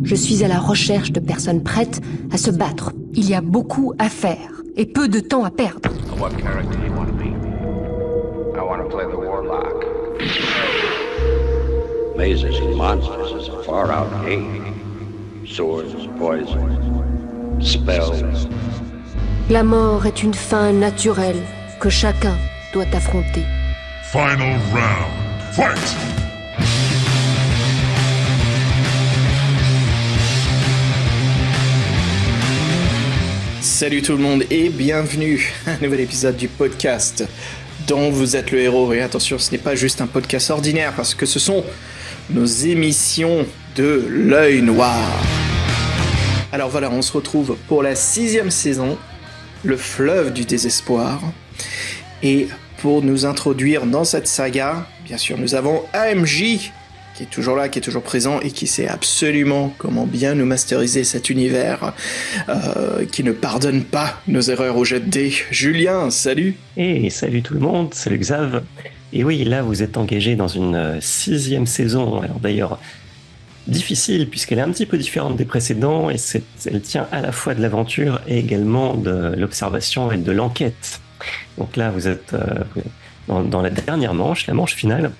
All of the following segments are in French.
Je suis à la recherche de personnes prêtes à se battre. Il y a beaucoup à faire et peu de temps à perdre. What character do you want to be? I want to play the warlock. Mazes and monsters is a far-out game. Swords, poison, spells. La mort est une fin naturelle que chacun doit affronter. Final round. Fight! Salut tout le monde et bienvenue à un nouvel épisode du podcast dont vous êtes le héros. Et attention, ce n'est pas juste un podcast ordinaire parce que ce sont nos émissions de l'œil noir. Alors voilà, on se retrouve pour la 6e saison, le fleuve du désespoir. Et pour nous introduire dans cette saga, bien sûr, nous avons AMJ qui est toujours là, qui est toujours présent et qui sait absolument comment bien nous masteriser cet univers, qui ne pardonne pas nos erreurs au jet de dés. Julien, salut. Et salut tout le monde, salut Xav. Et oui, là vous êtes engagé dans une 6e saison, alors d'ailleurs difficile puisqu'elle est un petit peu différente des précédents et elle tient à la fois de l'aventure et également de l'observation et de l'enquête. Donc là vous êtes dans la dernière manche, la manche finale,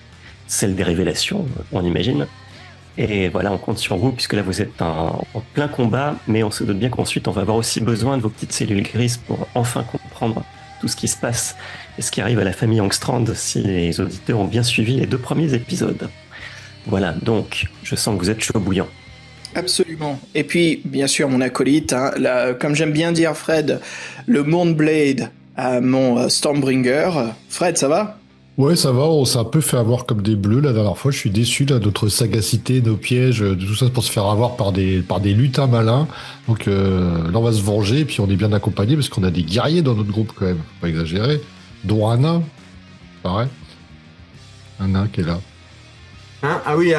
celle des révélations, on imagine. Et voilà, on compte sur vous, puisque là vous êtes en plein combat, mais on se doute bien qu'ensuite on va avoir aussi besoin de vos petites cellules grises pour enfin comprendre tout ce qui se passe et ce qui arrive à la famille Angstrand si les auditeurs ont bien suivi les 2 premiers épisodes. Voilà, donc je sens que vous êtes chaud bouillant. Absolument. Et puis, bien sûr, mon acolyte, hein, comme j'aime bien dire Fred, le Moonblade à mon Stormbringer. Fred, ça va ? Ouais, ça va, on s'est un peu fait avoir comme des bleus la dernière fois. Je suis déçu de notre sagacité, nos pièges, de tout ça pour se faire avoir par des lutins malins. Donc là, on va se venger et puis on est bien accompagné parce qu'on a des guerriers dans notre groupe quand même. Faut pas exagérer. Dont un nain, pareil. Un nain qui est là. Hein, ah oui,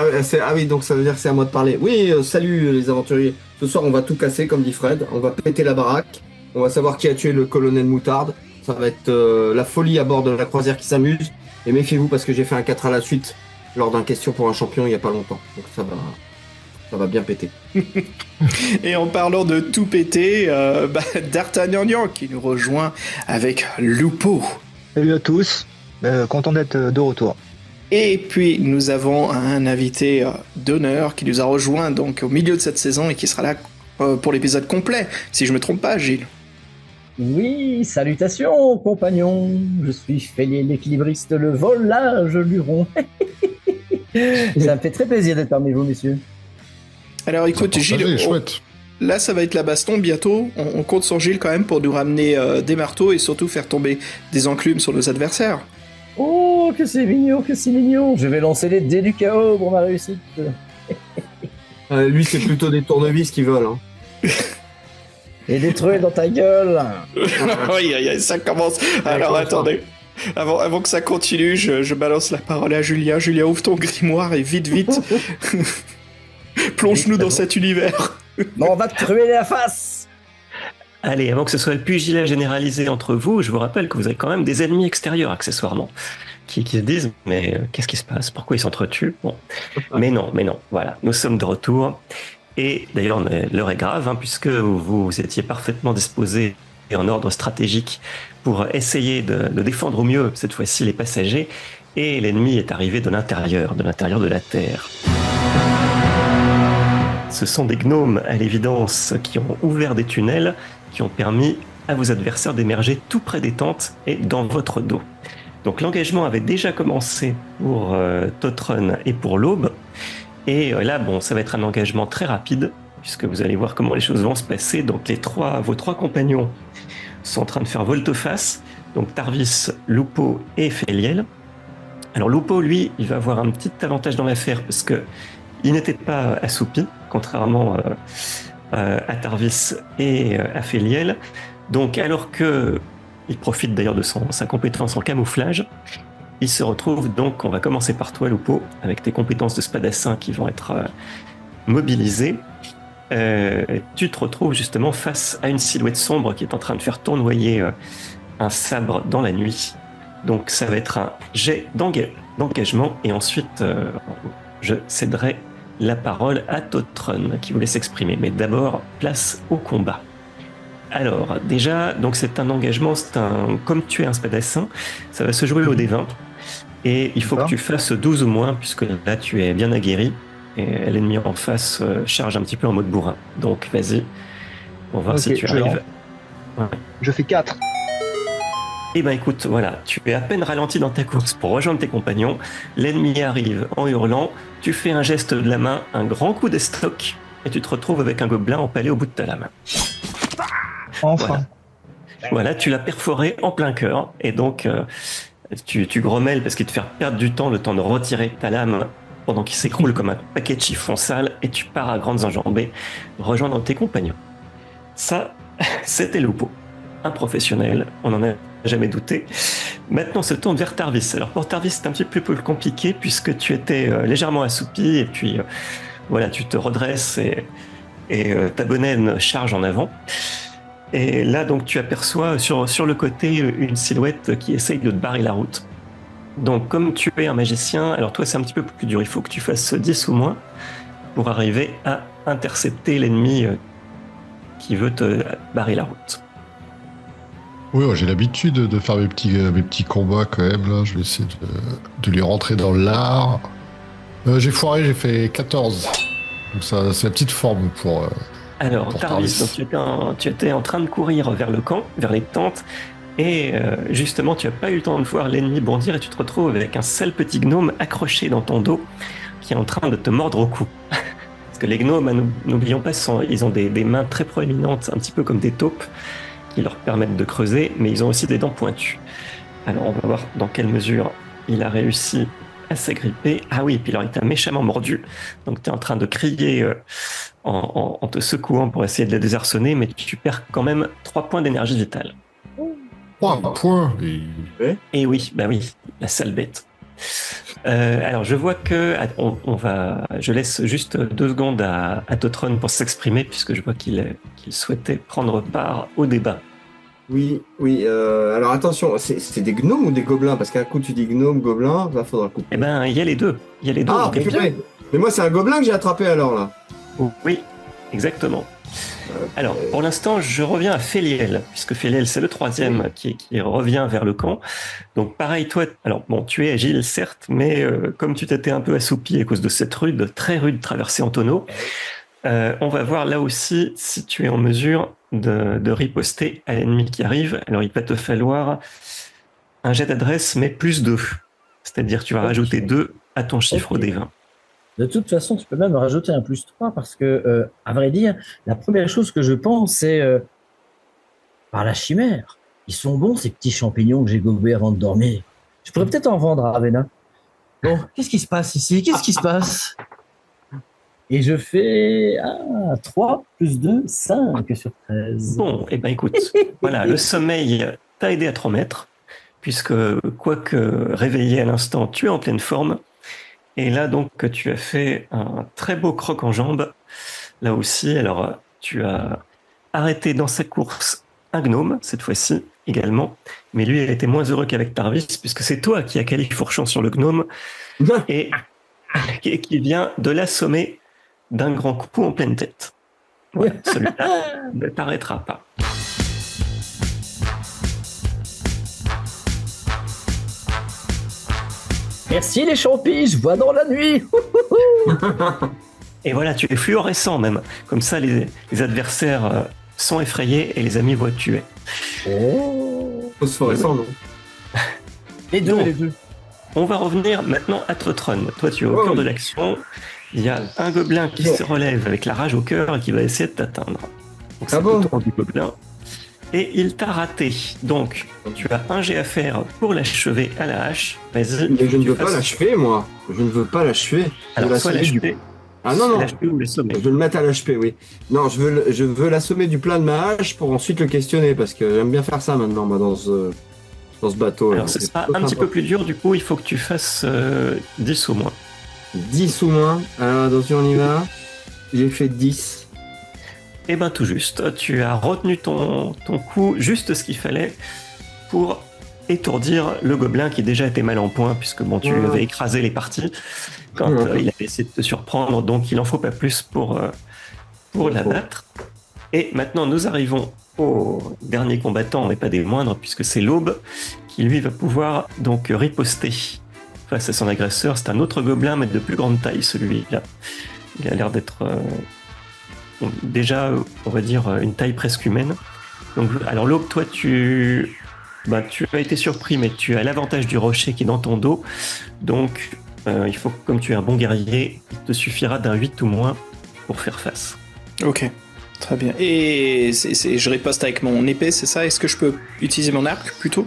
donc ça veut dire que c'est à moi de parler. Oui, salut les aventuriers. Ce soir, on va tout casser, comme dit Fred. On va péter la baraque. On va savoir qui a tué le colonel Moutarde. Ça va être la folie à bord de la croisière qui s'amuse. Et méfiez-vous parce que j'ai fait un 4 à la suite lors d'un question pour un champion il n'y a pas longtemps. Donc ça va bien péter. Et en parlant de tout péter, D'Artagnan qui nous rejoint avec Lupo. Salut à tous, content d'être de retour. Et puis nous avons un invité d'honneur qui nous a rejoint donc au milieu de cette saison et qui sera là pour l'épisode complet, si je me trompe pas, Gilles. Oui, salutations, compagnons. Je suis Félier l'équilibriste, le volage luron. Ça me fait très plaisir d'être parmi vous, messieurs. Alors écoute, Gilles, là ça va être la baston bientôt. On compte sur Gilles quand même pour nous ramener des marteaux et surtout faire tomber des enclumes sur nos adversaires. Oh, que c'est mignon, que c'est mignon. Je vais lancer les dés du chaos pour ma réussite. Lui, c'est plutôt des tournevis qui volent. Hein. Et détruire dans ta gueule. Oui, ça commence. Alors attendez, avant que ça continue, je balance la parole à Julien. Julien, ouvre ton grimoire et vite, plonge-nous dans cet univers. Non, on va te crever la face. Allez, avant que ce soit le pugilat généralisé entre vous, je vous rappelle que vous avez quand même des ennemis extérieurs accessoirement, qui se disent « mais qu'est-ce qui se passe ? Pourquoi ils s'entretuent ?» Bon, mais non, voilà, nous sommes de retour. Et d'ailleurs, l'heure est grave, puisque vous étiez parfaitement disposés et en ordre stratégique pour essayer de défendre au mieux, cette fois-ci, les passagers. Et l'ennemi est arrivé de l'intérieur de la Terre. Ce sont des gnomes, à l'évidence, qui ont ouvert des tunnels, qui ont permis à vos adversaires d'émerger tout près des tentes et dans votre dos. Donc l'engagement avait déjà commencé pour Totrun et pour l'Aube. Et là, ça va être un engagement très rapide, puisque vous allez voir comment les choses vont se passer. Donc vos 3 compagnons sont en train de faire volte-face, donc Tarvis, Lupo et Féliel. Alors Lupo, lui, il va avoir un petit avantage dans l'affaire, parce que il n'était pas assoupi, contrairement à Tarvis et à Féliel. Donc alors que il profite d'ailleurs de sa compétence en camouflage, il se retrouve donc, on va commencer par toi Lupo, avec tes compétences de spadassin qui vont être mobilisées. Tu te retrouves justement face à une silhouette sombre qui est en train de faire tournoyer un sabre dans la nuit. Donc ça va être un jet d'engagement et ensuite je céderai la parole à Totron qui voulait s'exprimer. Mais d'abord, place au combat. Alors, déjà, donc c'est un engagement, comme tu es un spadassin, ça va se jouer au D20. Et il faut que tu fasses 12 ou moins, puisque là, tu es bien aguerri. Et l'ennemi en face charge un petit peu en mode bourrin. Donc, vas-y, on va voir si tu arrives. Ouais. Je fais 4. Eh ben écoute, voilà, tu es à peine ralenti dans ta course pour rejoindre tes compagnons. L'ennemi arrive en hurlant. Tu fais un geste de la main, un grand coup d'estoc, et tu te retrouves avec un gobelin empalé au bout de ta lame. Enfin. Voilà, tu l'as perforé en plein cœur, et donc tu grommelles parce qu'il te fait perdre du temps, le temps de retirer ta lame pendant qu'il s'écroule comme un paquet de chiffon sale, et tu pars à grandes enjambées rejoindre tes compagnons. Ça, c'était Lupo, un professionnel, on n'en a jamais douté. Maintenant, on se tourne vers Tarvis. Alors pour Tarvis, c'est un petit peu plus compliqué puisque tu étais légèrement assoupi, et puis voilà, tu te redresses et ta bonne charge en avant. Et là, donc, tu aperçois sur le côté une silhouette qui essaye de te barrer la route. Donc, comme tu es un magicien, alors toi, c'est un petit peu plus dur. Il faut que tu fasses 10 ou moins pour arriver à intercepter l'ennemi qui veut te barrer la route. Oui, j'ai l'habitude de faire mes petits combats quand même. Là, je vais essayer de lui rentrer dans l'art. J'ai foiré, j'ai fait 14. Donc ça, c'est la petite forme pour... Alors, Tarvis, donc tu étais en train de courir vers le camp, vers les tentes, et justement, tu n'as pas eu le temps de voir l'ennemi bondir, et tu te retrouves avec un sale petit gnome accroché dans ton dos, qui est en train de te mordre au cou. Parce que les gnomes, n'oublions pas, ils ont des mains très proéminentes, un petit peu comme des taupes, qui leur permettent de creuser, mais ils ont aussi des dents pointues. Alors, on va voir dans quelle mesure il a réussi à s'agripper. Ah oui, et puis alors il t'a méchamment mordu, donc tu es en train de crier en te secouant pour essayer de le désarçonner, mais tu perds quand même 3 points d'énergie vitale. 3 points Et oui, bah oui, la sale bête. Alors je vois que je laisse juste 2 secondes à Totron pour s'exprimer, puisque je vois qu'il souhaitait prendre part au débat. Oui. Alors attention, c'est des gnomes ou des gobelins? Parce qu'un coup tu dis gnome, gobelin, là faudra couper. Eh ben, il y a les deux. Ah, mais moi c'est un gobelin que j'ai attrapé alors là. Oui, exactement. Alors, pour l'instant, je reviens à Féliel, puisque Féliel, c'est le 3e qui revient vers le camp. Donc, pareil, toi, alors bon, tu es agile, certes, mais comme tu t'étais un peu assoupi à cause de cette très rude traversée en tonneau, on va voir là aussi si tu es en mesure de riposter à l'ennemi qui arrive. Alors, il va te falloir un jet d'adresse, mais plus 2. C'est-à-dire, tu vas rajouter 2 à ton chiffre des 20. De toute façon, tu peux même rajouter un plus 3 parce que, à vrai dire, la première chose que je pense, c'est par la chimère. Ils sont bons, ces petits champignons que j'ai gobés avant de dormir. Je pourrais peut-être en vendre à Ravenna. Bon, qu'est-ce qui se passe ici? Qu'est-ce qui se passe? Et je fais 3 plus 2, 5 sur 13. Bon, eh ben écoute, voilà, le sommeil t'a aidé à te remettre, puisque, quoique réveillé à l'instant, tu es en pleine forme. Et là, donc, tu as fait un très beau croc en jambe. Là aussi, alors, tu as arrêté dans sa course un gnome, cette fois-ci, également. Mais lui, il était moins heureux qu'avec Tarvis, puisque c'est toi qui as califourchant sur le gnome et qui vient de l'assommer d'un grand coup en pleine tête. Voilà, celui-là ne t'arrêtera pas. Merci les champis, je vois dans la nuit. Et voilà, tu es fluorescent même. Comme ça, les adversaires sont effrayés et les amis voient que tu es. Oh, phosphorescent, non? Les deux. On va revenir maintenant à Totron. Toi, tu es au cœur de l'action. Il y a un gobelin qui se relève avec la rage au cœur et qui va essayer de t'atteindre. Donc, c'est le tour du gobelin. Et il t'a raté. Donc, tu as un jet à faire pour l'achever à la hache. Vas-y. Mais je ne veux pas l'achever, moi. Je ne veux pas l'achever. Alors, soit l'achever. Ah non. L'achever ou l'assommer. Je veux le mettre à l'achever, oui. Non, je veux l'assommer du plein de ma hache pour ensuite le questionner, parce que j'aime bien faire ça maintenant, moi, dans ce bateau. Alors, ce sera un petit peu plus dur, du coup, il faut que tu fasses 10 ou moins. 10 ou moins. Alors, attention, on y va. J'ai fait 10. Eh ben tout juste, tu as retenu ton coup juste ce qu'il fallait pour étourdir le gobelin qui déjà était mal en point, puisque bon, tu lui avais écrasé les parties quand il avait essayé de te surprendre, donc il en faut pas plus pour l'abattre. Et maintenant, nous arrivons au dernier combattant, mais pas des moindres, puisque c'est l'Aube, qui lui va pouvoir donc riposter face à son agresseur. C'est un autre gobelin, mais de plus grande taille, celui-là. Il a l'air d'être déjà, on va dire, une taille presque humaine. Donc, alors l'Aube, toi, tu as été surpris, mais tu as l'avantage du rocher qui est dans ton dos. Donc, il faut, comme tu es un bon guerrier, il te suffira d'un 8 ou moins pour faire face. Ok, très bien. Et je riposte avec mon épée, c'est ça? Est-ce que je peux utiliser mon arc plutôt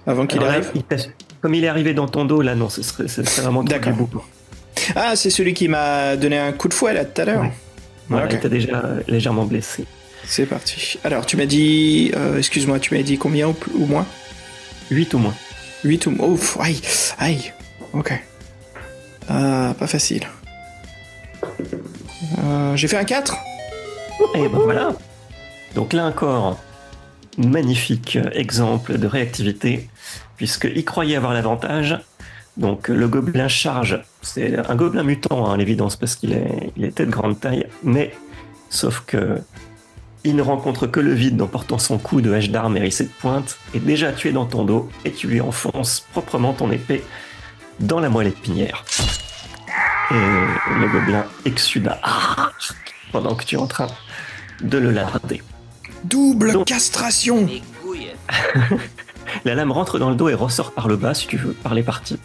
avant qu'il arrive? Comme il est arrivé dans ton dos, là, non, c'est vraiment d'accord. Beaucoup. Ah, c'est celui qui m'a donné un coup de fouet là tout à l'heure. Ouais. Voilà, okay. Il t'a déjà légèrement blessé. C'est parti. Alors, tu m'as dit... excuse-moi, tu m'as dit combien ou moins? 8 ou moins. 8 ou moins. Ouf, aïe. Ok. Pas facile. J'ai fait un 4. Et ben voilà. Donc là encore, magnifique exemple de réactivité, puisqu'il croyait avoir l'avantage. Donc le gobelin charge. C'est un gobelin mutant, à l'évidence, parce qu'il était de grande taille, mais sauf que il ne rencontre que le vide en portant son coup de hache d'arme hérissé de pointe, et déjà tu es dans ton dos, et tu lui enfonces proprement ton épée dans la moelle épinière. Et le gobelin exsuda pendant que tu es en train de le larder. Double castration. La lame rentre dans le dos et ressort par le bas, si tu veux, par les parties.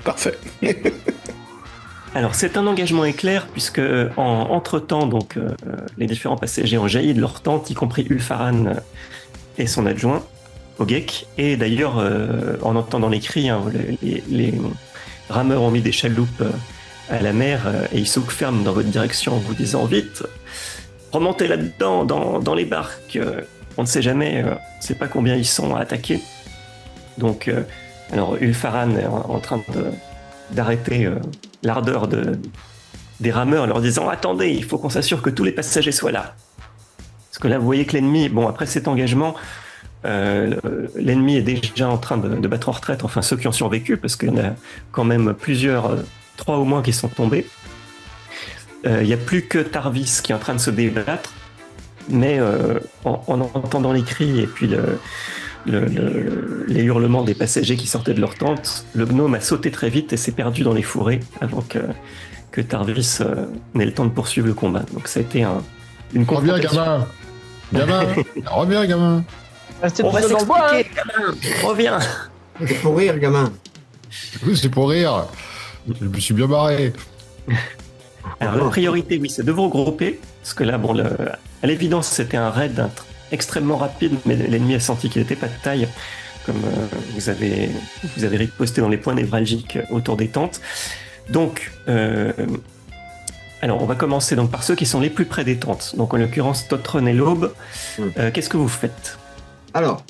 Parfait. Alors, c'est un engagement éclair, puisque entre-temps, donc, les différents passagers ont jailli de leur tente, y compris Ulfaran et son adjoint, Ogek. Et d'ailleurs, en entendant les cris, les rameurs ont mis des chaloupes à la mer et ils s'ouferment dans votre direction en vous disant « Vite, remontez là-dedans, dans les barques. On ne sait jamais, on ne sait pas combien ils sont à attaquer. » Donc, alors Ulfaran est en train d'arrêter l'ardeur des rameurs en leur disant « Attendez, il faut qu'on s'assure que tous les passagers soient là. » Parce que là, vous voyez que l'ennemi, bon, après cet engagement, l'ennemi est déjà en train de battre en retraite, enfin ceux qui ont survécu, parce qu'il y en a quand même plusieurs, 3 au moins qui sont tombés. Il n'y a plus que Tarvis qui est en train de se débattre, mais en entendant les cris et puis les hurlements des passagers qui sortaient de leur tente, le gnome a sauté très vite et s'est perdu dans les fourrés avant que Tarvis n'ait le temps de poursuivre le combat. Donc ça a été une confrontation. Reviens, gamin. On va s'expliquer, gamin. Reviens. C'est pour rire, gamin. Oui, c'est pour rire. Je me suis bien barré. Alors la priorité, oui, c'est de vous regrouper, parce que là, bon, à l'évidence, c'était un raid extrêmement rapide, mais l'ennemi a senti qu'il n'était pas de taille, comme vous avez riposté dans les points névralgiques autour des tentes. Donc, alors on va commencer donc par ceux qui sont les plus près des tentes. Donc en l'occurrence, Totron et l'Aube. Qu'est-ce que vous faites? Alors,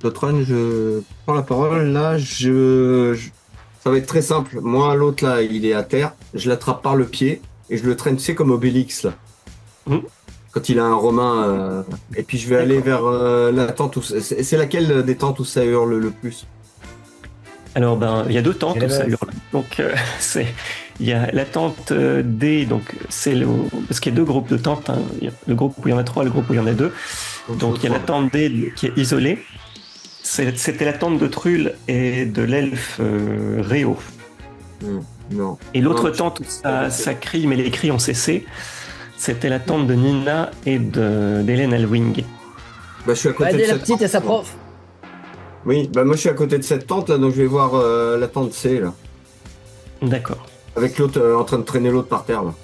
Totron, je prends la parole. Là, ça va être très simple. Moi, l'autre là, il est à terre. Je l'attrape par le pied et je le traîne, tu sais, comme Obélix là. Quand il a un romain. Et puis je vais aller vers la tente. C'est laquelle des tentes où ça hurle le plus? Alors, il y a 2 tentes où ça hurle. Donc, il y a la tente D, donc c'est parce qu'il y a 2 groupes de tentes. Hein. Le groupe où il y en a 3, le groupe où il y en a 2. Donc, il y a la tente D qui est isolée. C'était la tente de Trull et de l'elfe Réo. Non. Et l'autre tente où ça crie, mais les cris ont cessé, c'était la tente de Nina et d'Hélène Alwing. Je suis à côté de la cette petite tente, et sa moi. prof. Oui, moi je suis à côté de cette tente là, donc je vais voir la tente C là. D'accord. Avec l'autre en train de traîner l'autre par terre là.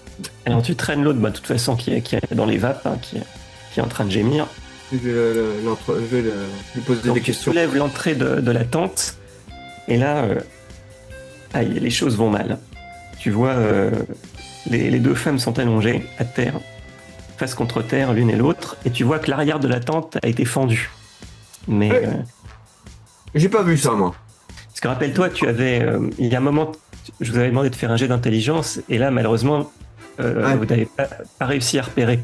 Alors tu traînes l'autre, de toute façon, qui est dans les vapes, hein, qui est en train de gémir. Je vais lui poser Donc, des questions. Tu soulèves l'entrée de la tente, et là, les choses vont mal. Tu vois, les 2 femmes sont allongées à terre, face contre terre, l'une et l'autre, et tu vois que l'arrière de la tente a été fendu. Mais j'ai pas vu ça, moi. Parce que rappelle-toi, il y a un moment, je vous avais demandé de faire un jet d'intelligence, et là, malheureusement, vous n'avez pas réussi à repérer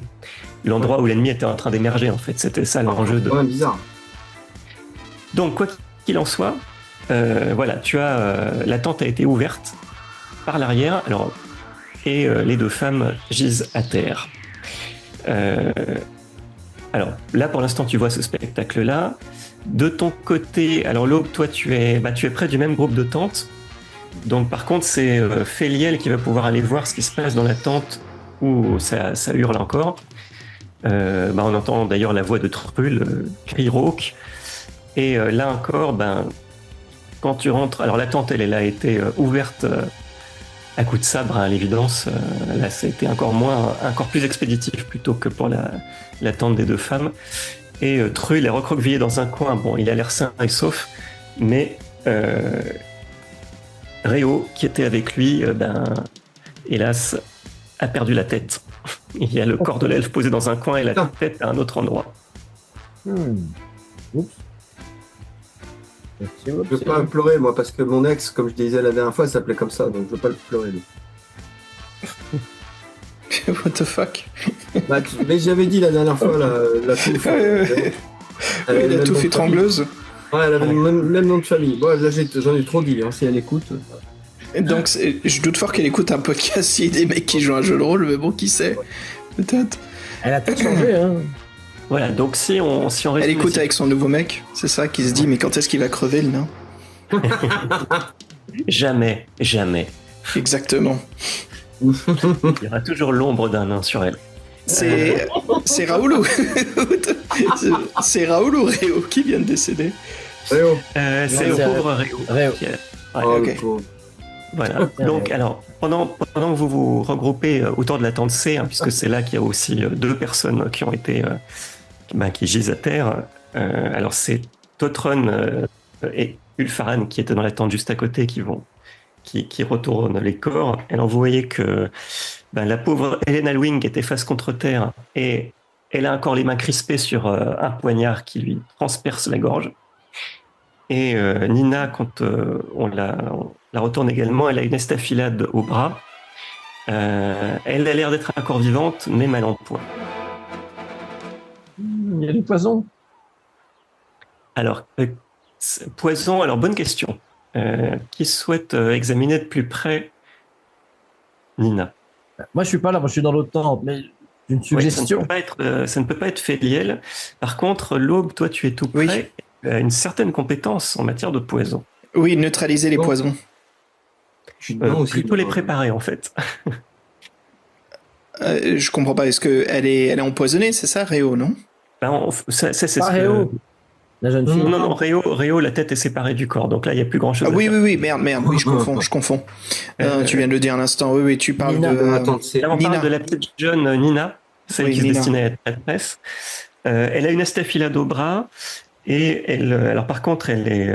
l'endroit où l'ennemi était en train d'émerger, en fait. C'était ça l'enjeu de... Ouais, bizarre. Donc, quoi qu'il en soit, voilà, tu as la tente a été ouverte par l'arrière, alors, et les deux femmes gisent à terre. Alors là, pour l'instant, tu vois ce spectacle-là. De ton côté, alors l'Aube, toi, tu es près du même groupe de tentes. Donc, par contre, c'est Féliel qui va pouvoir aller voir ce qui se passe dans la tente où ça hurle encore. On entend d'ailleurs la voix de Trull, cri rauque. Et là encore, quand tu rentres, alors la tente, elle a été ouverte à coups de sabre, à l'évidence. Là, ça a été encore plus expéditif plutôt que pour la tente des deux femmes. Et Trull est recroquevillé dans un coin. Bon, il a l'air sain et sauf, mais Réo, qui était avec lui, hélas, a perdu la tête. Il y a le corps de l'elfe posé dans un coin et la tête à un autre endroit. Oups. Je veux pas le pleurer, moi, parce que mon ex, comme je disais la dernière fois, s'appelait comme ça, donc je veux pas le pleurer, lui. What the fuck? Mais j'avais dit la dernière fois, la touffe. La touffe étrangleuse. Ouais, elle avait le même nom de famille. Bon, là, j'en ai trop dit, hein, si elle écoute. Donc, je doute fort qu'elle écoute un podcast s'il y a des mecs qui jouent un jeu de rôle, mais bon, qui sait? Peut-être. Elle a tout changé, hein. Voilà, donc si on elle écoute avec son nouveau mec, c'est ça, qui se dit, mais quand est-ce qu'il va crever, le nain? Jamais. Exactement. Il y aura toujours l'ombre d'un nain sur elle. C'est Raoul ou... c'est Raoul ou Réo qui vient de décéder? Réo. C'est le pauvre Réo. Ok. Voilà. Donc, alors, pendant que vous vous regroupez autour de la tente C, puisque c'est là qu'il y a aussi deux personnes qui ont été... qui gisent à terre. Alors, c'est Totron et Ulfaran qui étaient dans la tente juste à côté qui retournent les corps. Alors, vous voyez que la pauvre Helen Alwing était face contre terre et elle a encore les mains crispées sur un poignard qui lui transperce la gorge. Et Nina, quand on la retourne également, elle a une estafilade au bras. Elle a l'air d'être encore vivante, mais mal en point. Il y a du poison. Alors, poison, alors bonne question. Qui souhaite examiner de plus près Nina? Moi, je suis pas là, moi, je suis dans l'autre tente, mais une suggestion. Ça ne peut pas être Féliel. Par contre, l'Aube, toi, tu es tout près. Tu as une certaine compétence en matière de poison. Oui, neutraliser les poisons. Plutôt les préparer, en fait. Je comprends pas. Est-ce qu'elle est empoisonnée, c'est ça, Réo, non? C'est ce que... Réo. La jeune fille. Non, Réo, la tête est séparée du corps, donc là, il n'y a plus grand-chose à faire. Oui, merde, oui, je confonds. Tu viens de le dire à l'instant, oui, tu parles Nina, de... Là, on parle de la petite jeune Nina, celle qui se Nina. destinait à être maîtresse. Elle a une estafilade au bras, et elle... alors par contre, elle est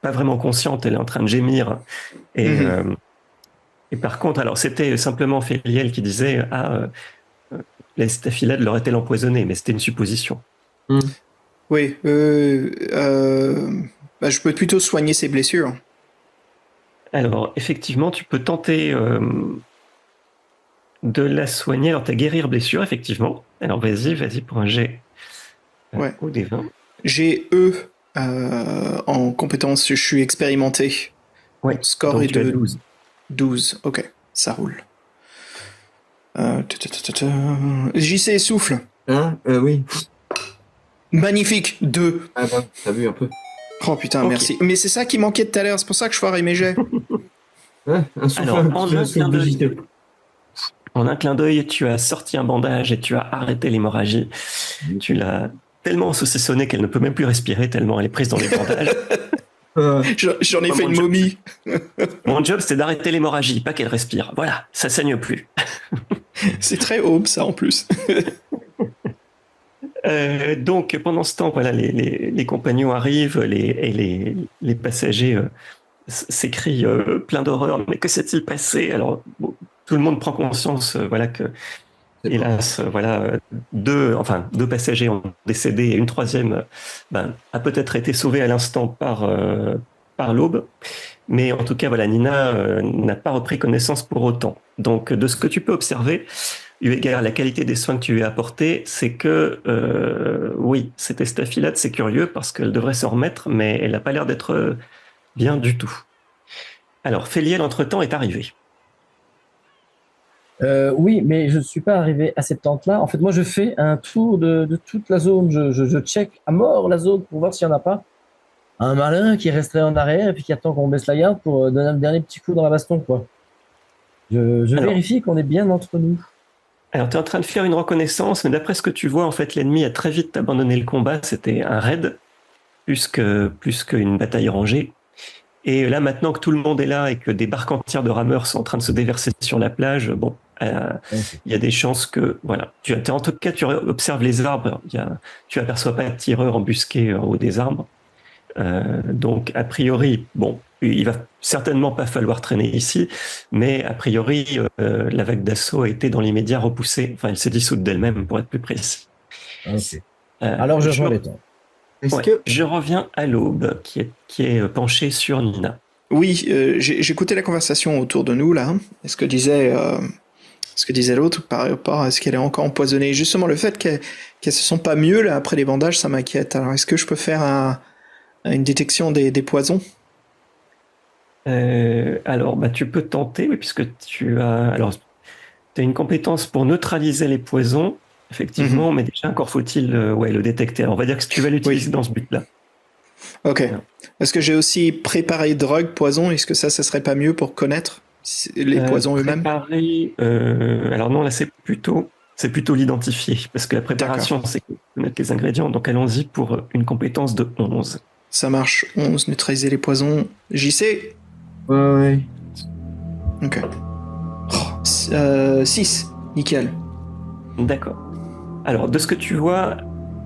pas vraiment consciente, elle est en train de gémir, et par contre, alors c'était simplement Féliel qui disait l'estafilade l'aurait-elle empoisonnée, mais c'était une supposition. Oui, je peux plutôt soigner ses blessures. Alors, effectivement, tu peux tenter de la soigner. Alors, tu as guérir blessure, effectivement. Alors, vas-y pour un jet au D20. J'ai en compétence, je suis expérimenté. Ouais. Mon score donc est de 12. 12, ok, ça roule. JC souffle. Oui. Magnifique, 2. Ah ben, t'as vu un peu. Oh putain, Ok. merci. Mais c'est ça qui manquait tout à l'heure, c'est pour ça que je foirais mes jets. Un souffle, Alors, un souffle végétal. En un clin d'œil, tu as sorti un bandage et tu as arrêté l'hémorragie. Tu l'as tellement saucissonnée qu'elle ne peut même plus respirer tellement elle est prise dans les bandages. J'en ai fait une momie. Mon job, c'est d'arrêter l'hémorragie, pas qu'elle respire. Voilà, ça saigne plus. C'est très aube, ça, en plus. Donc, pendant ce temps, voilà, les compagnons arrivent et les passagers s'écrient plein d'horreur. Mais que s'est-il passé? Alors, tout le monde prend conscience, voilà, que, hélas, voilà, deux passagers ont décédé et une troisième a peut-être été sauvée à l'instant par l'Aube. Mais en tout cas, voilà, Nina n'a pas repris connaissance pour autant. Donc, de ce que tu peux observer, eu égard à la qualité des soins que tu lui as apportés, c'est que, oui, cette estafilade, c'est curieux parce qu'elle devrait s'en remettre, mais elle n'a pas l'air d'être bien du tout. Alors, Féliel, entre-temps, est arrivé. Oui, mais je ne suis pas arrivé à cette tente-là. En fait, moi, je fais un tour de toute la zone. Je check à mort la zone pour voir s'il n'y en a pas un malin qui resterait en arrière et puis qui attend qu'on baisse la garde pour donner un dernier petit coup dans la baston, quoi. Je vérifie qu'on est bien entre nous. Alors, tu es en train de faire une reconnaissance, mais d'après ce que tu vois, en fait, l'ennemi a très vite abandonné le combat. C'était un raid, plus qu'une bataille rangée. Et là, maintenant que tout le monde est là et que des barques entières de rameurs sont en train de se déverser sur la plage, bon, il y a des chances que, voilà. En tout cas, tu observes les arbres. Tu aperçois pas de tireurs embusqués en haut des arbres. Donc, a priori, bon, il va certainement pas falloir traîner ici, mais a priori, la vague d'assaut a été dans l'immédiat repoussée. Enfin, elle s'est dissoute d'elle-même, pour être plus précis. Ok. Alors, je rejoins les temps. Je reviens à l'Aube, qui est penché sur Nina. Oui, j'écoutais la conversation autour de nous, là. Ce que disait l'autre par rapport à ce qu'elle est encore empoisonnée. Justement, le fait qu'elle se sent pas mieux, là, après les bandages, ça m'inquiète. Alors, est-ce que je peux faire une détection des poisons? Alors, tu peux tenter, oui, puisque tu as une compétence pour neutraliser les poisons, effectivement, mais déjà encore faut-il le détecter. Alors, on va dire que tu vas l'utiliser dans ce but-là. Ok. Est-ce que j'ai aussi préparé drogue, poison? Est-ce que ça serait pas mieux pour connaître les poisons eux-mêmes? Alors non, là c'est plutôt l'identifier, parce que la préparation, c'est connaître les ingrédients. Donc allons-y pour une compétence de 11. Ça marche. 11, neutraliser les poisons. JC? Ouais. Ok. 6. Nickel. D'accord. Alors, de ce que tu vois,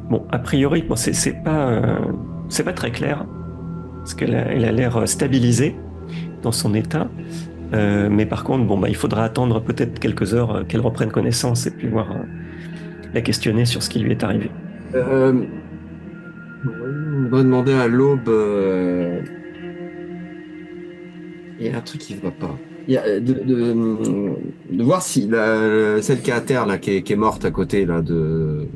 bon, a priori, c'est pas très clair, parce qu'elle a l'air stabilisée dans son état. Mais par contre, il faudra attendre peut-être quelques heures qu'elle reprenne connaissance et puis voir la questionner sur ce qui lui est arrivé. On va demander à l'Aube. Il y a un truc qui ne va pas. Il y a de voir si celle qui est à terre là, qui est morte à côté là de.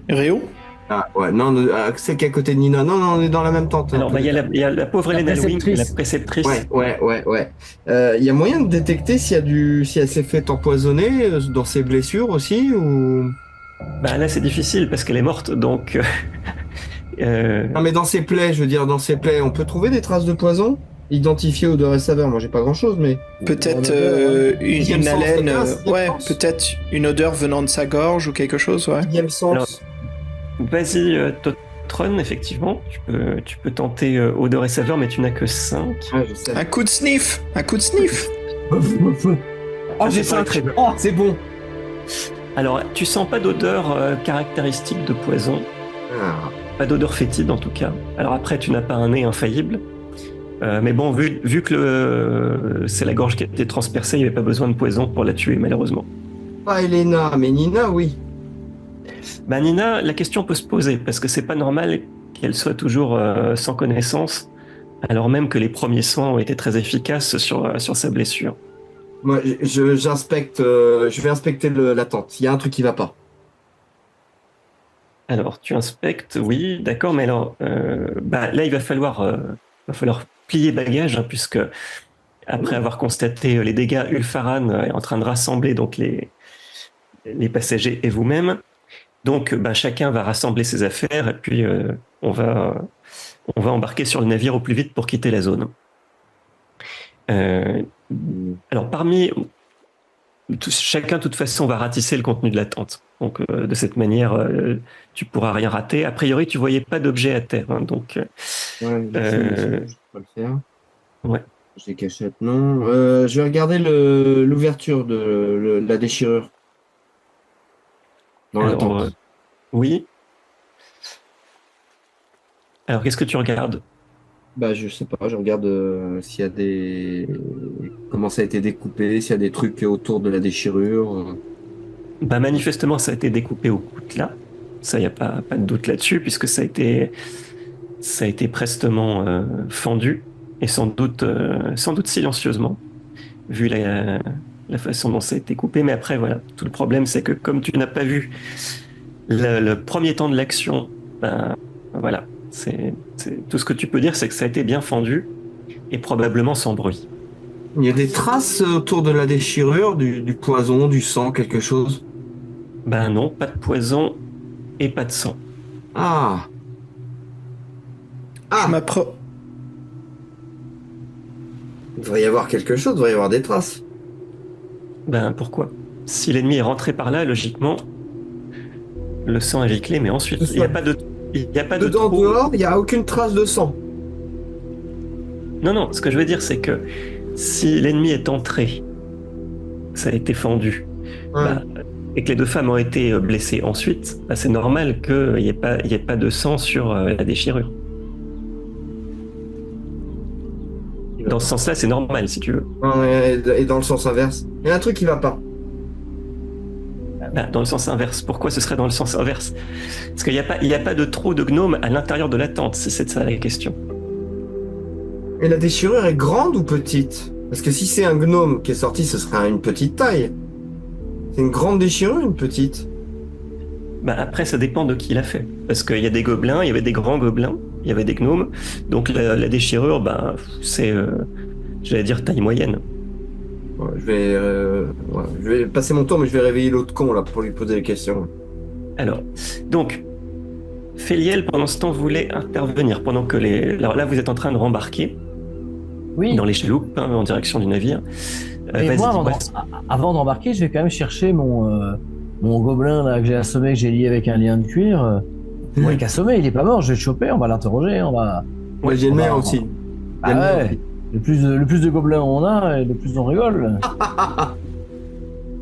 Réo? Ah ouais, non, celle qui est à côté de Nina. Non, on est dans la même tente. Alors, il y a la pauvre Hélène Alwyn, la préceptrice. Ouais. Il y a moyen de détecter si elle s'est fait empoisonner dans ses blessures aussi ou. Là, c'est difficile parce qu'elle est morte, donc. Non, mais dans ses plaies, on peut trouver des traces de poison identifiées odeur et saveur. Moi, j'ai pas grand-chose, mais peut-être une haleine. Peut-être une odeur venant de sa gorge ou quelque chose. Ouais. Sixième sens. Alors, vas-y, Totron, effectivement, tu peux tenter odeur et saveur, mais tu n'as que 5. Ouais, je sais. Un coup de sniff. Oh, j'ai 5. Oh, c'est bon. Alors, tu sens pas d'odeur caractéristique de poison. Pas d'odeur fétide, en tout cas. Alors après, tu n'as pas un nez infaillible. Mais bon, vu que c'est la gorge qui a été transpercée, il n'y avait pas besoin de poison pour la tuer, malheureusement. Pas Elena, mais Nina, oui. Nina, la question peut se poser, parce que c'est pas normal qu'elle soit toujours sans connaissance, alors même que les premiers soins ont été très efficaces sur sa blessure. Moi, je vais inspecter la tente. Il y a un truc qui va pas. Alors, tu inspectes, oui, d'accord, mais alors, là, il va falloir plier bagage, hein, puisque après avoir constaté les dégâts, Ulfaran est en train de rassembler donc les passagers et vous-même. Donc, chacun va rassembler ses affaires et puis on va embarquer sur le navire au plus vite pour quitter la zone. Alors, chacun, de toute façon, va ratisser le contenu de la tente. Donc, de cette manière, tu pourras rien rater. A priori, tu voyais pas d'objet à terre, hein, donc. Je peux pas le faire. Ouais. J'ai cachette, non. Je vais regarder l'ouverture de la déchirure. Dans la tente. Oui. Alors, qu'est-ce que tu regardes? Je sais pas, je regarde s'il y a comment ça a été découpé, s'il y a des trucs autour de la déchirure. Manifestement, ça a été découpé au coutelas. Ça, il n'y a pas de doute là-dessus, puisque ça a été prestement fendu, et sans doute silencieusement, vu la façon dont ça a été coupé. Mais après, voilà, tout le problème, c'est que comme tu n'as pas vu le premier temps de l'action, ben, voilà, tout ce que tu peux dire, c'est que ça a été bien fendu et probablement sans bruit. Il y a des traces autour de la déchirure, du poison, du sang, quelque chose? Ben non, pas de poison et pas de sang. Ah. Je m'approche. Il devrait y avoir quelque chose, il devrait y avoir des traces. Ben pourquoi? Si l'ennemi est rentré par là, logiquement, le sang est giclé, mais ensuite, il n'y a pas de... Dedans, dehors, il n'y a aucune trace de sang. Non, ce que je veux dire, c'est que si l'ennemi est entré, ça a été fendu, et que les deux femmes ont été blessées ensuite, bah, c'est normal qu'il n'y ait pas de sang sur la déchirure. Dans ce sens-là, c'est normal, si tu veux. Et dans le sens inverse, il y a un truc qui va pas. Bah, dans le sens inverse. Pourquoi ce serait dans le sens inverse? Parce qu'il n'y a pas de trou de gnome à l'intérieur de la tente, si c'est ça la question. Et la déchirure est grande ou petite? Parce que si c'est un gnome qui est sorti, ce serait une petite taille. C'est une grande déchirure, une petite? Bah après, ça dépend de qui l'a fait. Parce qu'il y a des gobelins, il y avait des grands gobelins, il y avait des gnomes. Donc la déchirure, bah, c'est, j'allais dire, taille moyenne. Ouais, je vais passer mon tour, mais je vais réveiller l'autre con là pour lui poser des questions. Alors, donc, Féliel, pendant ce temps, voulait intervenir. Pendant que Alors là, vous êtes en train de rembarquer dans les chaloupes, en direction du navire. Et moi, avant d'embarquer, je vais quand même chercher mon gobelin là, que j'ai assommé, que j'ai lié avec un lien de cuir. Ouais, qu'assommé, il est pas mort, je vais le choper, on va l'interroger, Ouais, j'ai le mien aussi. Ouais. Le plus de gobelins on a, et le plus on rigole.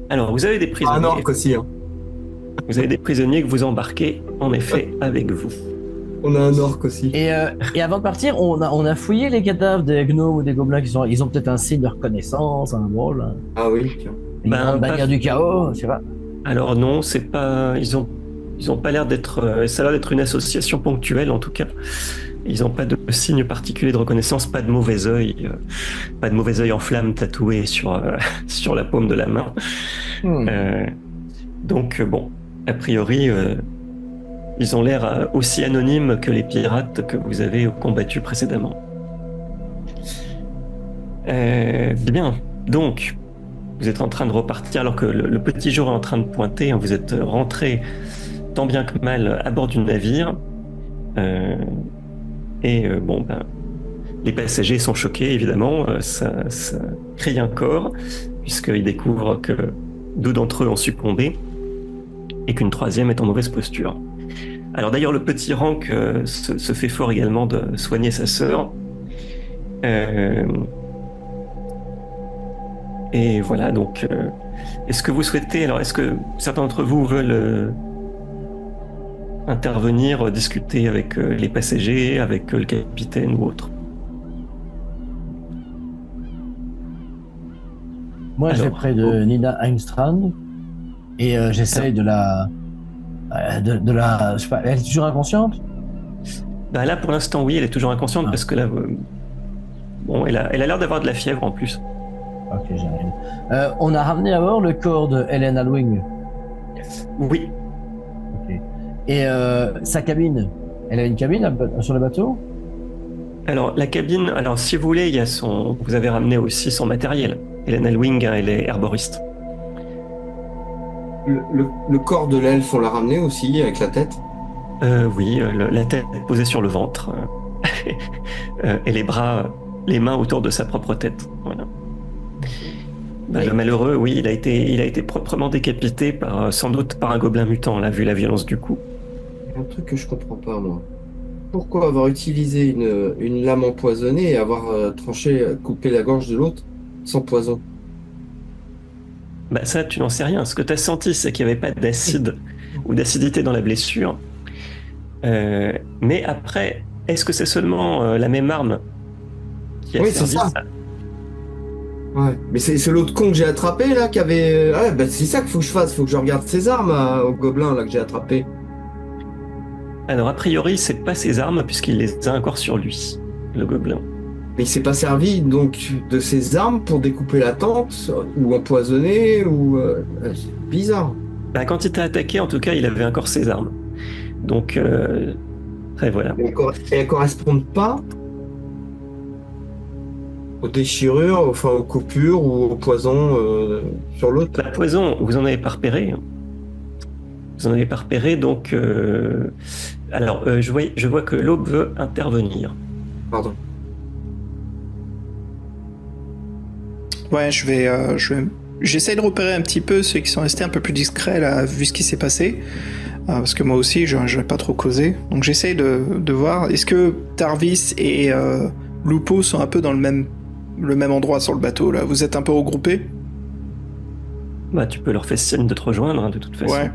Alors, vous avez des prisonniers. Un orc aussi. Hein. Vous avez des prisonniers que vous embarquez, en effet, avec vous. On a un orc aussi. Et avant de partir, on a fouillé les cadavres des gnomes ou des gobelins ils ont peut-être un signe de reconnaissance, un rôle. Hein. Ah oui. Une grande bannière du chaos, je sais pas. Alors non, c'est pas. Ils ont pas l'air d'être. Ça a l'air d'être une association ponctuelle en tout cas. Ils n'ont pas de signe particulier de reconnaissance, pas de mauvais œil en flamme tatoué sur la paume de la main. Donc bon, a priori, ils ont l'air aussi anonymes que les pirates que vous avez combattus précédemment. Bien, donc vous êtes en train de repartir alors que le petit jour est en train de pointer. Vous êtes rentré tant bien que mal à bord du navire. Les passagers sont choqués, évidemment, ça crie un corps, puisqu'ils découvrent que 2 d'entre eux ont succombé, et qu'une 3e est en mauvaise posture. Alors d'ailleurs, le petit Rank se fait fort également de soigner sa sœur. Et voilà, donc, est-ce que vous souhaitez, alors est-ce que certains d'entre vous veulent intervenir, discuter avec les passagers, avec le capitaine ou autre? Moi, je vais près de Nina Heimstrand et j'essaye de la... je sais pas, elle est toujours inconsciente? Bah là, pour l'instant, oui, elle est toujours inconsciente parce que là, elle a l'air d'avoir de la fièvre en plus. Ok, j'arrive. On a ramené à bord le corps de Helen Alwing. Oui. Ok. Et sa cabine, elle a une cabine sur le bateau? Alors, la cabine, si vous voulez, vous avez ramené aussi son matériel. Helen Alwing, elle est herboriste. Le corps de l'elfe, on l'a ramené aussi, avec la tête? Oui, la tête posée sur le ventre. Et les bras, les mains autour de sa propre tête. Voilà. Le malheureux, oui, il a été proprement décapité sans doute par un gobelin mutant, là, vu la violence du coup. Il y a un truc que je comprends pas, moi. Pourquoi avoir utilisé une lame empoisonnée et avoir coupé la gorge de l'autre sans poison? Bah ça, tu n'en sais rien. Ce que tu as senti, c'est qu'il n'y avait pas d'acide ou d'acidité dans la blessure. Mais après, est-ce que c'est seulement la même arme qui a servi ça? Ouais, mais c'est l'autre con que j'ai attrapé là qui avait. C'est ça qu'il faut que je fasse. Faut que je regarde ses armes au gobelin là que j'ai attrapé. Alors a priori, c'est pas ses armes puisqu'il les a encore sur lui, le gobelin. Mais il s'est pas servi donc de ses armes pour découper la tente ou empoisonner ou c'est bizarre. Bah, quand il t'a attaqué, en tout cas, il avait encore ses armes. Donc, après, voilà. Et elles correspondent pas aux déchirures, enfin aux coupures ou au poison sur l'autre. La poison, vous en avez pas repéré. Vous en avez pas repéré, donc... Alors, je vois que l'Aube veut intervenir. Pardon. Ouais, j'essaie de repérer un petit peu ceux qui sont restés un peu plus discrets là, vu ce qui s'est passé. Parce que moi aussi, je vais pas trop causer. Donc j'essaie de voir. Est-ce que Tarvis et Lupo sont un peu dans le même endroit sur le bateau là? Vous êtes un peu regroupés? Bah, tu peux leur faire signe de te rejoindre, hein, de toute façon. Ouais.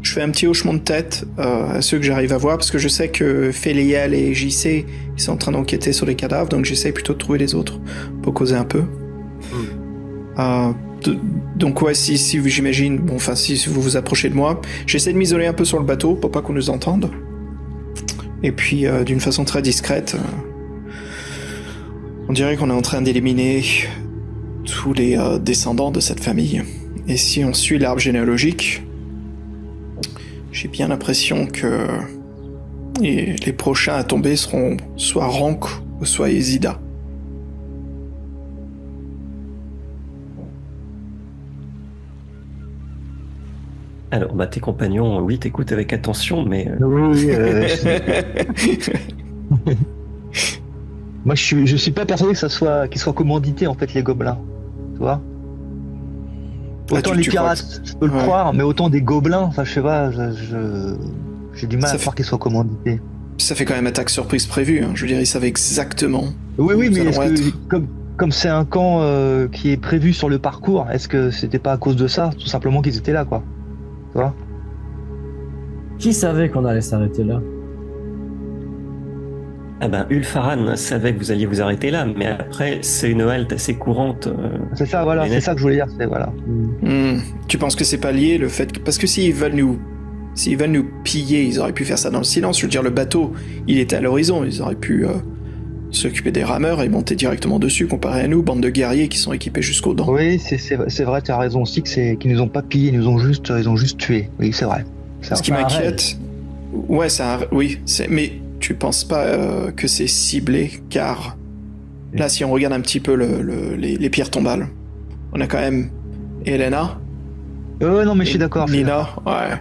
Je fais un petit hochement de tête à ceux que j'arrive à voir, parce que je sais que Féliel et JC ils sont en train d'enquêter sur les cadavres, donc j'essaie plutôt de trouver les autres pour causer un peu. Donc ouais, si j'imagine, bon, enfin si vous vous approchez de moi, j'essaie de m'isoler un peu sur le bateau pour pas qu'on nous entende. Et puis d'une façon très discrète, on dirait qu'on est en train d'éliminer tous les descendants de cette famille. Et si on suit l'arbre généalogique, j'ai bien l'impression que les prochains à tomber seront soit Rank ou soit Ezida. Alors, bah, tes compagnons, oui, t'écoutent avec attention, mais... Oui, moi, je suis pas persuadé que qu'ils soient commandités, en fait, les gobelins. Tu vois? Autant les pirates, je peux le croire, mais autant des gobelins, enfin, je sais pas, j'ai du mal à croire qu'ils soient commandités. Ça fait quand même attaque surprise prévue, hein. Je veux dire, ils savaient exactement. Oui, mais est-ce que, comme c'est un camp qui est prévu sur le parcours, est-ce que c'était pas à cause de ça, tout simplement, qu'ils étaient là, quoi? Tu vois? Qui savait qu'on allait s'arrêter là? Ah ben, Ulfaran savait que vous alliez vous arrêter là, mais après, c'est une halte assez courante. C'est ça, voilà, c'est ça que je voulais dire, c'est voilà. Tu penses que c'est pas lié, le fait que... Parce que s'ils veulent nous piller, ils auraient pu faire ça dans le silence. Je veux dire, le bateau, il était à l'horizon, ils auraient pu s'occuper des rameurs et monter directement dessus, comparé à nous, bande de guerriers qui sont équipés jusqu'aux dents. Oui, c'est vrai, tu as raison aussi, qu'ils nous ont pas pillés, ils ont juste tués. Oui, c'est vrai. Ce qui m'inquiète... Ouais, oui, mais... Tu penses pas que c'est ciblé, car là, si on regarde un petit peu les pierres tombales, on a quand même Elena. Non, mais je suis d'accord. Nina, ouais.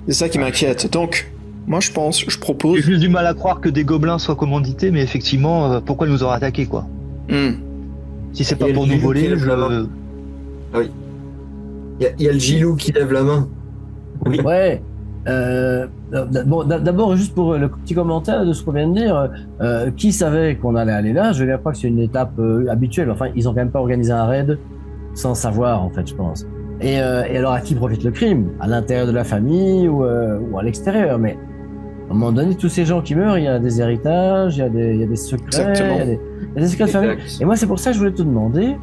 C'est ça qui m'inquiète. Donc, moi, je propose... J'ai juste du mal à croire que des gobelins soient commandités, mais effectivement, pourquoi ils nous auraient attaqués, quoi? Si c'est pas pour nous voler, Ah oui. Il y a le Gilou qui lève la main. Oui. Ouais. Bon, d'abord, juste pour le petit commentaire de ce qu'on vient de dire, qui savait qu'on allait aller là? Je ne crois que c'est une étape habituelle. Enfin, ils ont quand même pas organisé un raid sans savoir, en fait, je pense. Et alors, à qui profite le crime? À l'intérieur de la famille ou à l'extérieur? Mais à un moment donné, tous ces gens qui meurent, il y a des héritages, il y a des secrets, il y a des secrets de famille. Et moi, c'est pour ça que je voulais te demander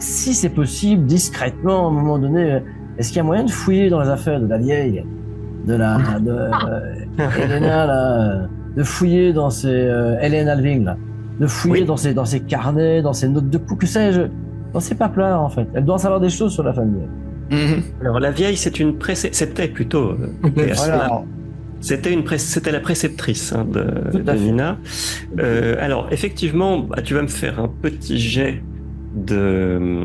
si c'est possible, discrètement, à un moment donné. Est-ce qu'il y a moyen de fouiller dans les affaires de la vieille, de Elena, là, de fouiller dans ses Hélène Alving, là, de fouiller dans ses carnets, dans ses notes de coup, que sais-je, dans ses paplards, en fait. Elle doit en savoir des choses sur la famille. Alors la vieille, c'était plutôt. Voilà. C'était la préceptrice de Nina. Alors effectivement, tu vas me faire un petit jet de.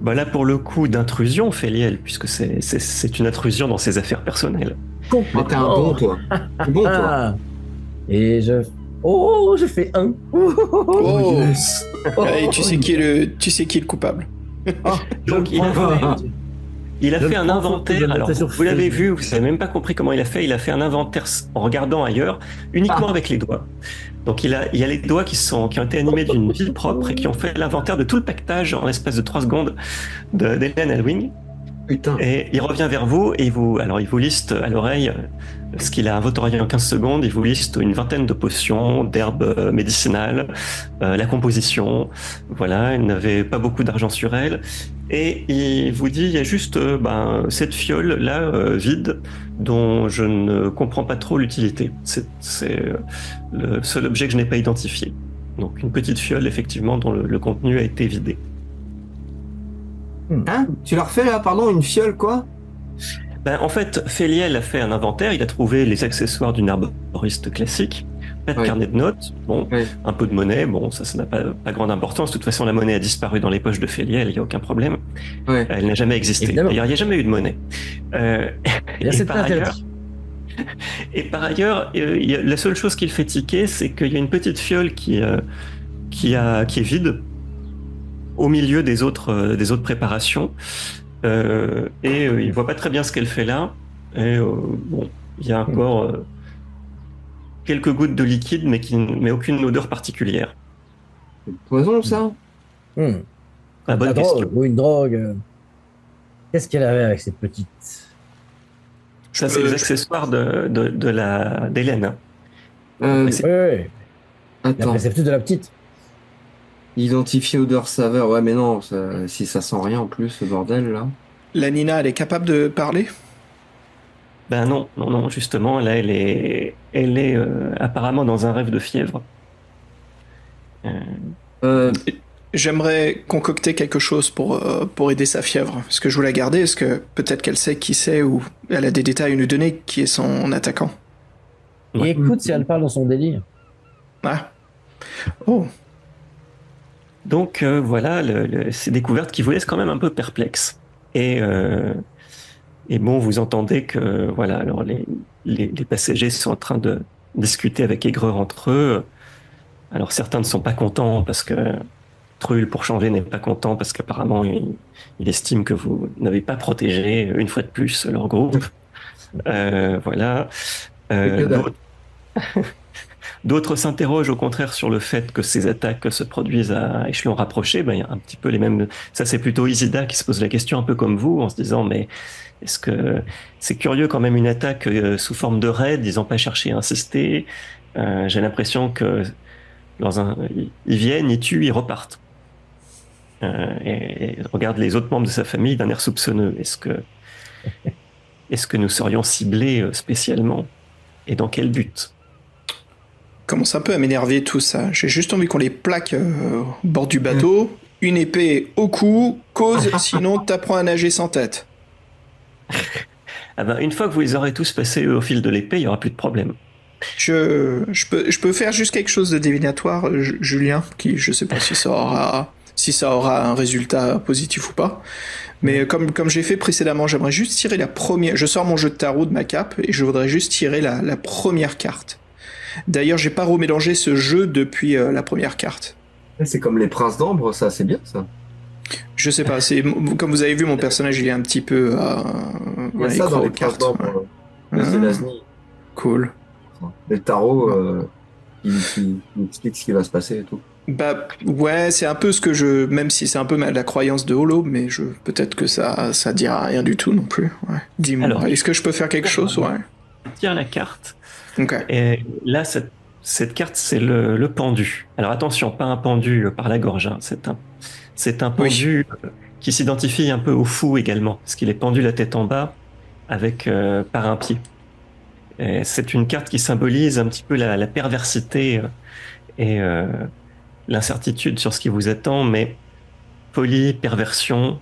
Là, pour le coup, d'intrusion, Féliel, puisque c'est une intrusion dans ses affaires personnelles. Mais t'es un bon, toi. T'es bon, toi. Et je fais 1. Et tu sais qui est le coupable. Donc, il a fait un inventaire. Alors, vous l'avez vu, vous n'avez même pas compris comment il a fait. Il a fait un inventaire en regardant ailleurs, uniquement avec les doigts. Donc il y a les doigts qui ont été animés d'une vie propre et qui ont fait l'inventaire de tout le pactage en l'espace de 3 secondes d'Hélène Alwing. Putain. Et il revient vers vous et il vous liste à l'oreille ce qu'il a inventorié en 15 secondes. Il vous liste une vingtaine de potions, d'herbes médicinales, la composition. Voilà, il n'avait pas beaucoup d'argent sur elle. Et il vous dit, il y a juste cette fiole là vide dont je ne comprends pas trop l'utilité. C'est le seul objet que je n'ai pas identifié. Donc une petite fiole, effectivement, dont le contenu a été vidé. Hein? Tu l'as refait là, pardon, une fiole quoi? En fait, Féliel a fait un inventaire, il a trouvé les accessoires d'une arboriste classique, pas de carnet de notes, un peu de monnaie, ça n'a pas grande importance, de toute façon la monnaie a disparu dans les poches de Féliel, il n'y a aucun problème, elle n'a jamais existé, Évidemment. d'ailleurs il n'y a jamais eu de monnaie. Et par ailleurs, la seule chose qui le fait tiquer, c'est qu'il y a une petite fiole qui est vide au milieu des autres préparations. Il voit pas très bien ce qu'elle fait là. Il y a encore quelques gouttes de liquide, mais aucune odeur particulière. Poison, ça? Bonne La question. drogue, ou une drogue. Qu'est-ce qu'elle avait avec cette petite? Ça, c'est les accessoires d'Hélène. Oui. Attends. C'est plus de la petite. Identifier odeur saveur, ouais mais non, si ça sent rien en plus, ce bordel là. La Nina, elle est capable de parler? Non, justement, là, elle est apparemment dans un rêve de fièvre. J'aimerais concocter quelque chose pour aider sa fièvre. Est-ce que je vous la garder? Est-ce que peut-être qu'elle sait qui c'est ou elle a des détails à nous donner qui est son attaquant? Et écoute si elle parle dans son délire. Ah. Oh. Donc voilà, ces découvertes qui vous laissent quand même un peu perplexe. Et vous entendez que voilà, alors les passagers sont en train de discuter avec aigreur entre eux. Alors certains ne sont pas contents parce que Trull, pour changer, n'est pas content parce qu'apparemment il estime que vous n'avez pas protégé une fois de plus leur groupe. Voilà. D'autres s'interrogent au contraire sur le fait que ces attaques se produisent à échelon rapproché. Il y a un petit peu les mêmes. Ça, c'est plutôt Isida qui se pose la question un peu comme vous, en se disant mais est-ce que c'est curieux quand même une attaque sous forme de raid, ils n'ont pas cherché à insister. J'ai l'impression que ils viennent, ils tuent, ils repartent. Et regarde les autres membres de sa famille d'un air soupçonneux. Est-ce que nous serions ciblés spécialement et dans quel but? Commence un peu à m'énerver tout ça. J'ai juste envie qu'on les plaque au bord du bateau, une épée au cou, cause, sinon t'apprends à nager sans tête. Une fois que vous les aurez tous passés au fil de l'épée, il n'y aura plus de problème. Je peux faire juste quelque chose de divinatoire, Julien, qui je sais pas si ça aura un résultat positif ou pas. Mais comme j'ai fait précédemment, j'aimerais juste tirer la première. Je sors mon jeu de tarot de ma cape et je voudrais juste tirer la première carte. D'ailleurs, j'ai pas remélangé ce jeu depuis la première carte. C'est comme les princes d'ambre, ça, c'est bien ça. Je sais pas, comme vous avez vu, mon personnage il est un petit peu il y a ça dans les princes d'ambre. C'est Lasny. Cool. Les tarots, il explique ce qui va se passer et tout. Ouais, c'est un peu ce que même si c'est un peu la croyance de Holo, mais peut-être que ça dira rien du tout non plus. Ouais. Dis-moi, alors, est-ce que je peux faire quelque chose? Ouais. Tire la carte. Okay. Et là, cette carte, c'est le pendu. Alors attention, pas un pendu par la gorge, hein. C'est un pendu qui s'identifie un peu au fou également, parce qu'il est pendu la tête en bas par un pied. Et c'est une carte qui symbolise un petit peu la perversité et l'incertitude sur ce qui vous attend, mais folie, perversion,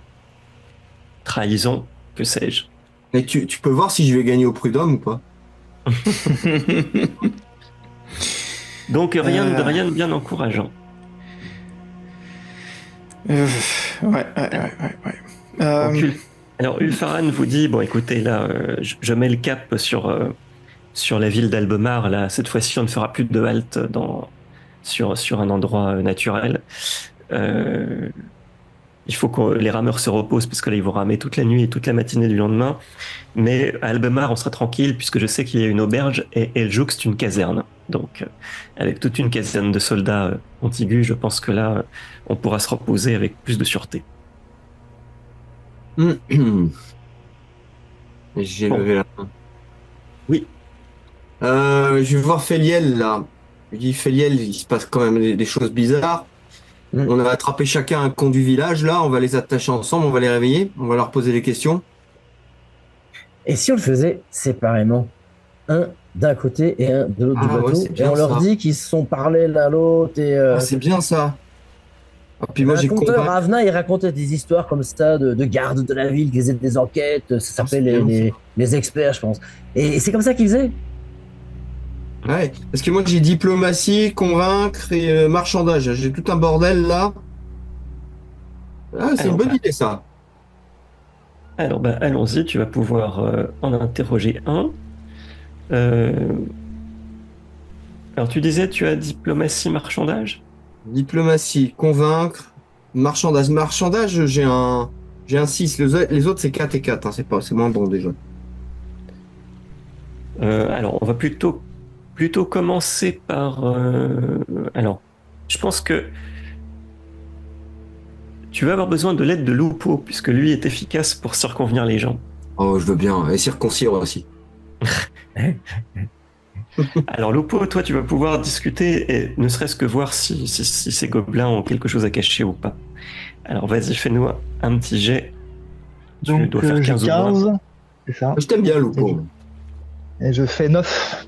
trahison, que sais-je. Mais tu peux voir si je vais gagner au prud'homme ou pas? Donc rien de bien encourageant. Ouais. Alors Ulfaran vous dit, bon écoutez, là je mets le cap sur la ville d'Albemar, là cette fois-ci on ne fera plus de halte sur un endroit naturel. Il faut que les rameurs se reposent parce que là ils vont ramer toute la nuit et toute la matinée du lendemain. Mais à Albemar on sera tranquille puisque je sais qu'il y a une auberge et elle jouxte une caserne. Donc avec toute une caserne de soldats contigus, je pense que là on pourra se reposer avec plus de sûreté. J'ai levé la main. Oui. Je vais voir Féliel là. Je dis Féliel, il se passe quand même des choses bizarres. On a attrapé chacun un con du village là, on va les attacher ensemble, on va les réveiller, on va leur poser des questions. Et si on le faisait séparément? un d'un côté et un de l'autre du ouais, bateau. c'est Et bien on leur ça. dit qu'ils se sont parlé l'un à l'autre. Et C'est bien ça. Ah, puis moi, un j'ai conteur, convaincu. Ravna, il racontait des histoires comme ça de gardes de la ville qui faisaient des enquêtes. Ça s'appelait c'est bien, les experts, je pense. Et c'est comme ça qu'ils faisaient. Ouais, parce que moi, j'ai diplomatie, convaincre et marchandage. J'ai tout un bordel là. Ah, c'est une bonne idée, ça. Alors, allons-y, tu vas pouvoir en interroger un. Alors, tu disais, tu as diplomatie, marchandage? Diplomatie, convaincre, marchandage. Marchandage, j'ai un 6. Les autres, c'est 4 et 4. Hein. C'est moins bon déjà. Alors, on va plutôt commencer par... alors, je pense que tu vas avoir besoin de l'aide de Lupo, puisque lui est efficace pour circonvenir les gens. Oh, je veux bien. Et circoncire aussi. Alors, Lupo, toi, tu vas pouvoir discuter et ne serait-ce que voir si ces gobelins ont quelque chose à cacher ou pas. Alors, vas-y, fais-nous un petit jet. Donc, dois faire j'ai 15 ou moins. 15. C'est ça. Je t'aime bien, Lupo. Et je fais 9.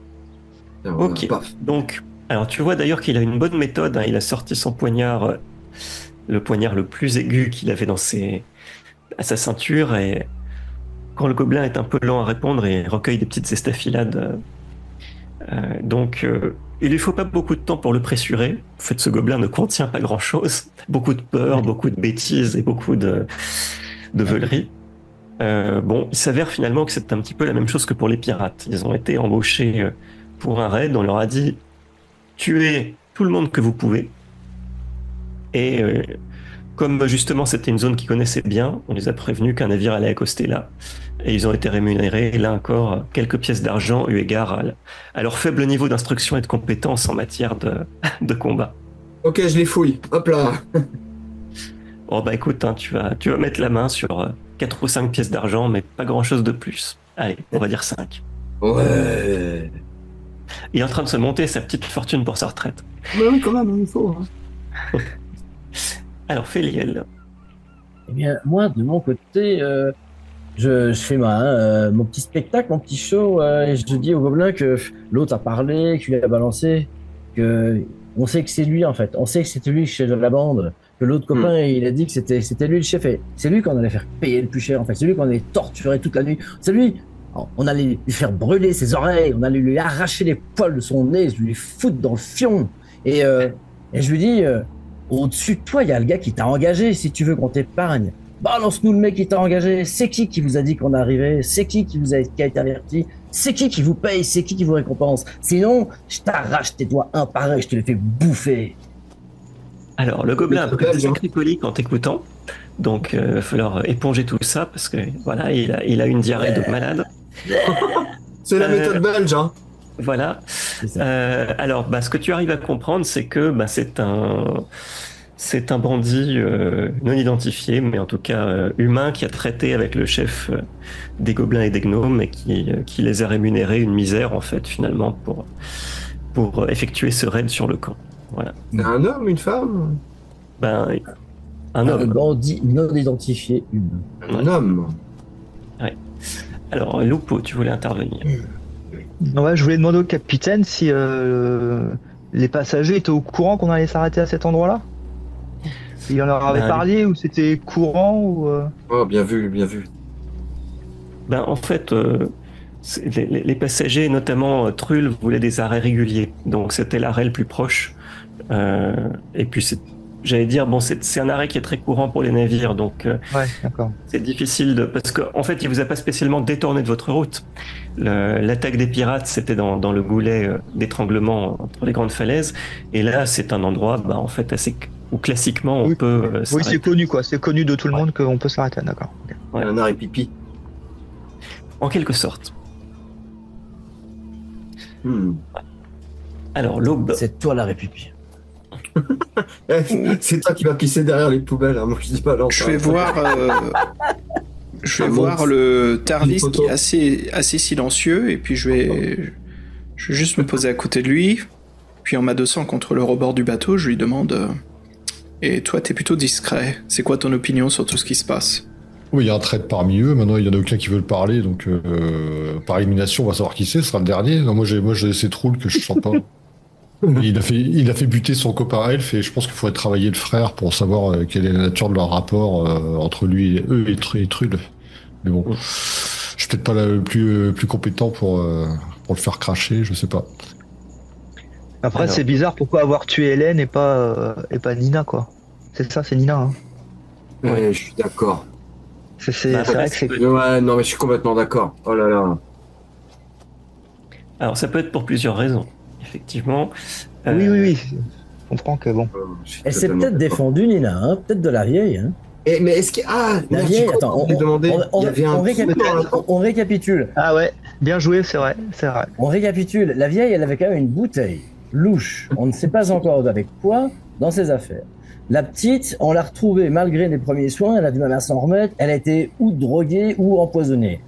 Ok, donc, alors tu vois d'ailleurs qu'il a une bonne méthode, hein. Il a sorti son poignard, le poignard le plus aigu qu'il avait à sa ceinture, et quand le gobelin est un peu lent à répondre, il recueille des petites estafilades. Donc, il lui faut pas beaucoup de temps pour le pressurer. En fait, ce gobelin ne contient pas grand-chose. Beaucoup de peur, beaucoup de bêtises et beaucoup de veuleries. Bon, il s'avère finalement que c'est un petit peu la même chose que pour les pirates. Ils ont été embauchés pour un raid, on leur a dit tuez tout le monde que vous pouvez. Et comme justement c'était une zone qu'ils connaissaient bien, on les a prévenus qu'un navire allait accoster là. Et ils ont été rémunérés, là encore, quelques pièces d'argent eu égard à leur faible niveau d'instruction et de compétence en matière de combat. Ok, je les fouille. Hop là. Bon bah écoute, hein, tu vas mettre la main sur 4 ou 5 pièces d'argent, mais pas grand chose de plus. Allez, on va dire 5. Ouais. Il est en train de se monter sa petite fortune pour sa retraite. Mais oui, quand même, il faut. Hein. Alors, Féliel. Eh bien, moi, de mon côté, je fais mon petit spectacle, mon petit show, et je dis au gobelin que l'autre a parlé, qu'il a balancé, que on sait que c'est lui, en fait. On sait que c'était lui le chef de la bande, que l'autre copain, il a dit que c'était lui le chef, et c'est lui qu'on allait faire payer le plus cher, en fait. C'est lui qu'on allait torturer toute la nuit. C'est lui. On allait lui faire brûler ses oreilles, on allait lui arracher les poils de son nez, lui foutre dans le fion. Et je lui dis, au-dessus de toi, il y a le gars qui t'a engagé. Si tu veux qu'on t'épargne, balance-nous le mec qui t'a engagé. C'est qui vous a dit qu'on arrivait? C'est qui a été averti? C'est qui vous paye? C'est qui vous récompense? Sinon, je t'arrache tes doigts un par un, je te les fais bouffer. Alors, le gobelin a pris des sacrés colis en t'écoutant. Donc, il va falloir éponger tout ça parce que voilà, il a une diarrhée de malade. C'est la méthode belge, hein. Voilà. Alors, ce que tu arrives à comprendre, c'est que c'est un bandit non identifié, mais en tout cas humain, qui a traité avec le chef des gobelins et des gnomes et qui les a rémunérés une misère, en fait, finalement, pour effectuer ce raid sur le camp. Voilà. C'est un homme, une femme? Un homme. Un bandit non identifié humain. Un homme. Ouais. Alors, Lupo, tu voulais intervenir. Ouais, je voulais demander au capitaine si les passagers étaient au courant qu'on allait s'arrêter à cet endroit-là. Il en leur avait parlé ou c'était courant ou Oh, bien vu, bien vu. En fait, les passagers, notamment Trull, voulaient des arrêts réguliers. Donc, c'était l'arrêt le plus proche. Et puis, j'allais dire, c'est un arrêt qui est très courant pour les navires, donc ouais, d'accord. C'est difficile parce qu'en fait, il vous a pas spécialement détourné de votre route. L'attaque des pirates, c'était dans le goulet d'étranglement entre les grandes falaises, et là, c'est un endroit, en fait, où classiquement on peut. Oui, c'est connu, quoi. C'est connu de tout le monde qu'on peut s'arrêter, d'accord. Okay. Ouais. Un arrêt pipi. En quelque sorte. Alors, l'aube. C'est toi l'arrêt pipi. C'est toi qui vas pisser derrière les poubelles, hein. Moi je dis pas non. Je vais voir le Tarvis qui est assez silencieux, et puis je vais juste me poser à côté de lui, puis en m'adossant contre le rebord du bateau, je lui demande et toi t'es plutôt discret, c'est quoi ton opinion sur tout ce qui se passe? Oui, il y a un trade parmi eux. Maintenant, il y en a aucun qui veut le parler. Donc, par élimination, on va savoir qui c'est. Ce sera le dernier. Non, j'ai ces trolls que je sens pas. Il a fait buter son copain Elf et je pense qu'il faudrait travailler le frère pour savoir quelle est la nature de leur rapport entre lui et eux et Trull. Mais bon, je suis peut-être pas le plus compétent pour le faire cracher, je sais pas. Après, c'est bizarre, pourquoi avoir tué Hélène et pas Nina, quoi. C'est ça, c'est Nina. Hein. Ouais, je suis d'accord. C'est vrai que c'est... Ouais, non, mais je suis complètement d'accord. Oh là là. Alors, ça peut être pour plusieurs raisons, effectivement. Oui. Je comprends que bon. Elle s'est peut-être défendue, Nina, hein, peut-être de la vieille. Hein. Mais est-ce qu'il... Ah, la vieille, attends, on récapitule. Ah ouais, bien joué, c'est vrai. On récapitule. La vieille, elle avait quand même une bouteille louche. On ne sait pas encore avec quoi dans ses affaires. La petite, on l'a retrouvée malgré les premiers soins, elle a du mal à s'en remettre, elle a été ou droguée ou empoisonnée.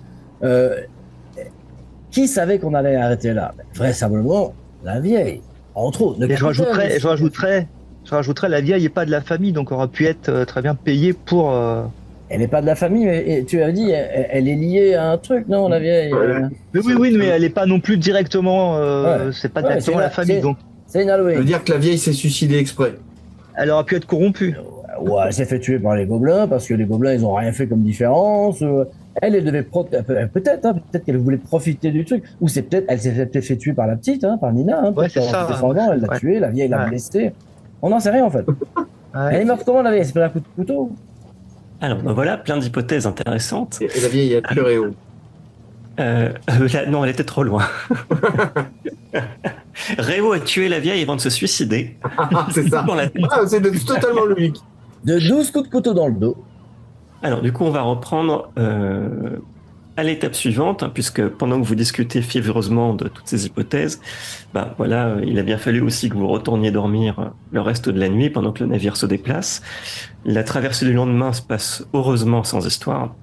Qui savait qu'on allait arrêter là? Vraisemblablement, la vieille. Entre autres. Et je rajouterais, la vieille n'est pas de la famille, donc aurait pu être très bien payée pour... Elle n'est pas de la famille, mais tu as dit, elle est liée à un truc, non, la vieille Oui, mais elle n'est pas non plus directement... C'est pas directement la famille, donc... C'est une Halloween. Ça veut dire que la vieille s'est suicidée exprès. Elle aurait pu être corrompue. Ouais, elle s'est fait tuer par les gobelins, parce que les gobelins, ils n'ont rien fait comme différence. Elle devait... peut-être qu'elle voulait profiter du truc. Ou c'est peut-être... Elle s'est fait tuer par la petite, hein, par Nina. Hein, ouais, c'est ça. Elle l'a tuée, la vieille l'a blessée. On n'en sait rien, en fait. Elle est morte comment, la vieille? C'est pas un coup de couteau? Alors, ben voilà, plein d'hypothèses intéressantes. Et la vieille a pleuré où? Non, elle était trop loin. Réo a tué la vieille avant de se suicider. C'est ça. C'est totalement logique. De 12 coups de couteau dans le dos. Alors, du coup, on va reprendre à l'étape suivante, hein, puisque pendant que vous discutez fiévreusement de toutes ces hypothèses, voilà, il a bien fallu aussi que vous retourniez dormir le reste de la nuit pendant que le navire se déplace. La traversée du lendemain se passe heureusement sans histoire.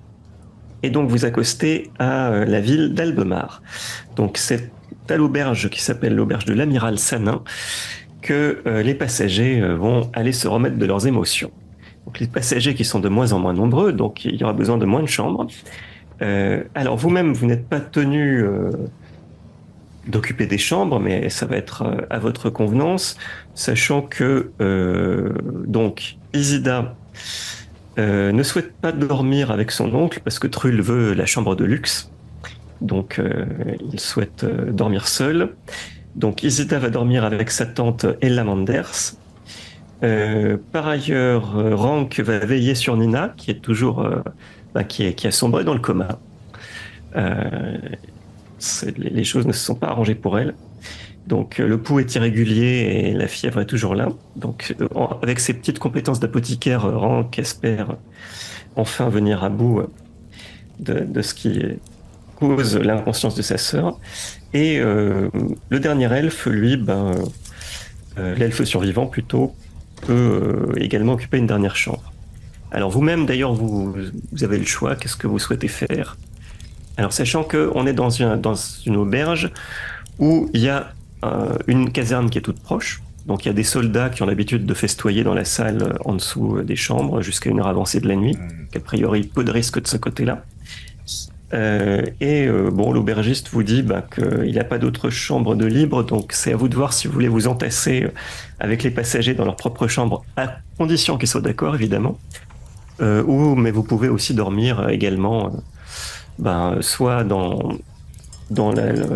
Et donc vous accostez à la ville d'Albemar. Donc c'est à l'auberge qui s'appelle l'auberge de l'amiral Sanin que les passagers vont aller se remettre de leurs émotions. Donc les passagers qui sont de moins en moins nombreux, donc il y aura besoin de moins de chambres. Alors vous-même, vous n'êtes pas tenu d'occuper des chambres, mais ça va être à votre convenance, sachant que donc Isida ne souhaite pas dormir avec son oncle parce que Trull veut la chambre de luxe. Donc il souhaite dormir seul. Donc Isida va dormir avec sa tante Ella Manders. Par ailleurs, Rank va veiller sur Nina, qui est toujours qui a sombré dans le coma. Les choses ne se sont pas arrangées pour elle. Donc le pouls est irrégulier et la fièvre est toujours là. Donc avec ses petites compétences d'apothicaire, Rank espère enfin venir à bout de ce qui cause l'inconscience de sa sœur. Et le dernier elfe, lui, l'elfe survivant plutôt, peut également occuper une dernière chambre. Alors vous-même, d'ailleurs, vous avez le choix. Qu'est-ce que vous souhaitez faire? Alors sachant qu'on est dans une auberge où il y a une caserne qui est toute proche. Donc il y a des soldats qui ont l'habitude de festoyer dans la salle en dessous des chambres jusqu'à une heure avancée de la nuit. A priori, peu de risque de ce côté-là. L'aubergiste vous dit qu'il n'y a pas d'autre chambre de libre, donc c'est à vous de voir si vous voulez vous entasser avec les passagers dans leur propre chambre, à condition qu'ils soient d'accord, évidemment. Mais vous pouvez aussi dormir également, soit dans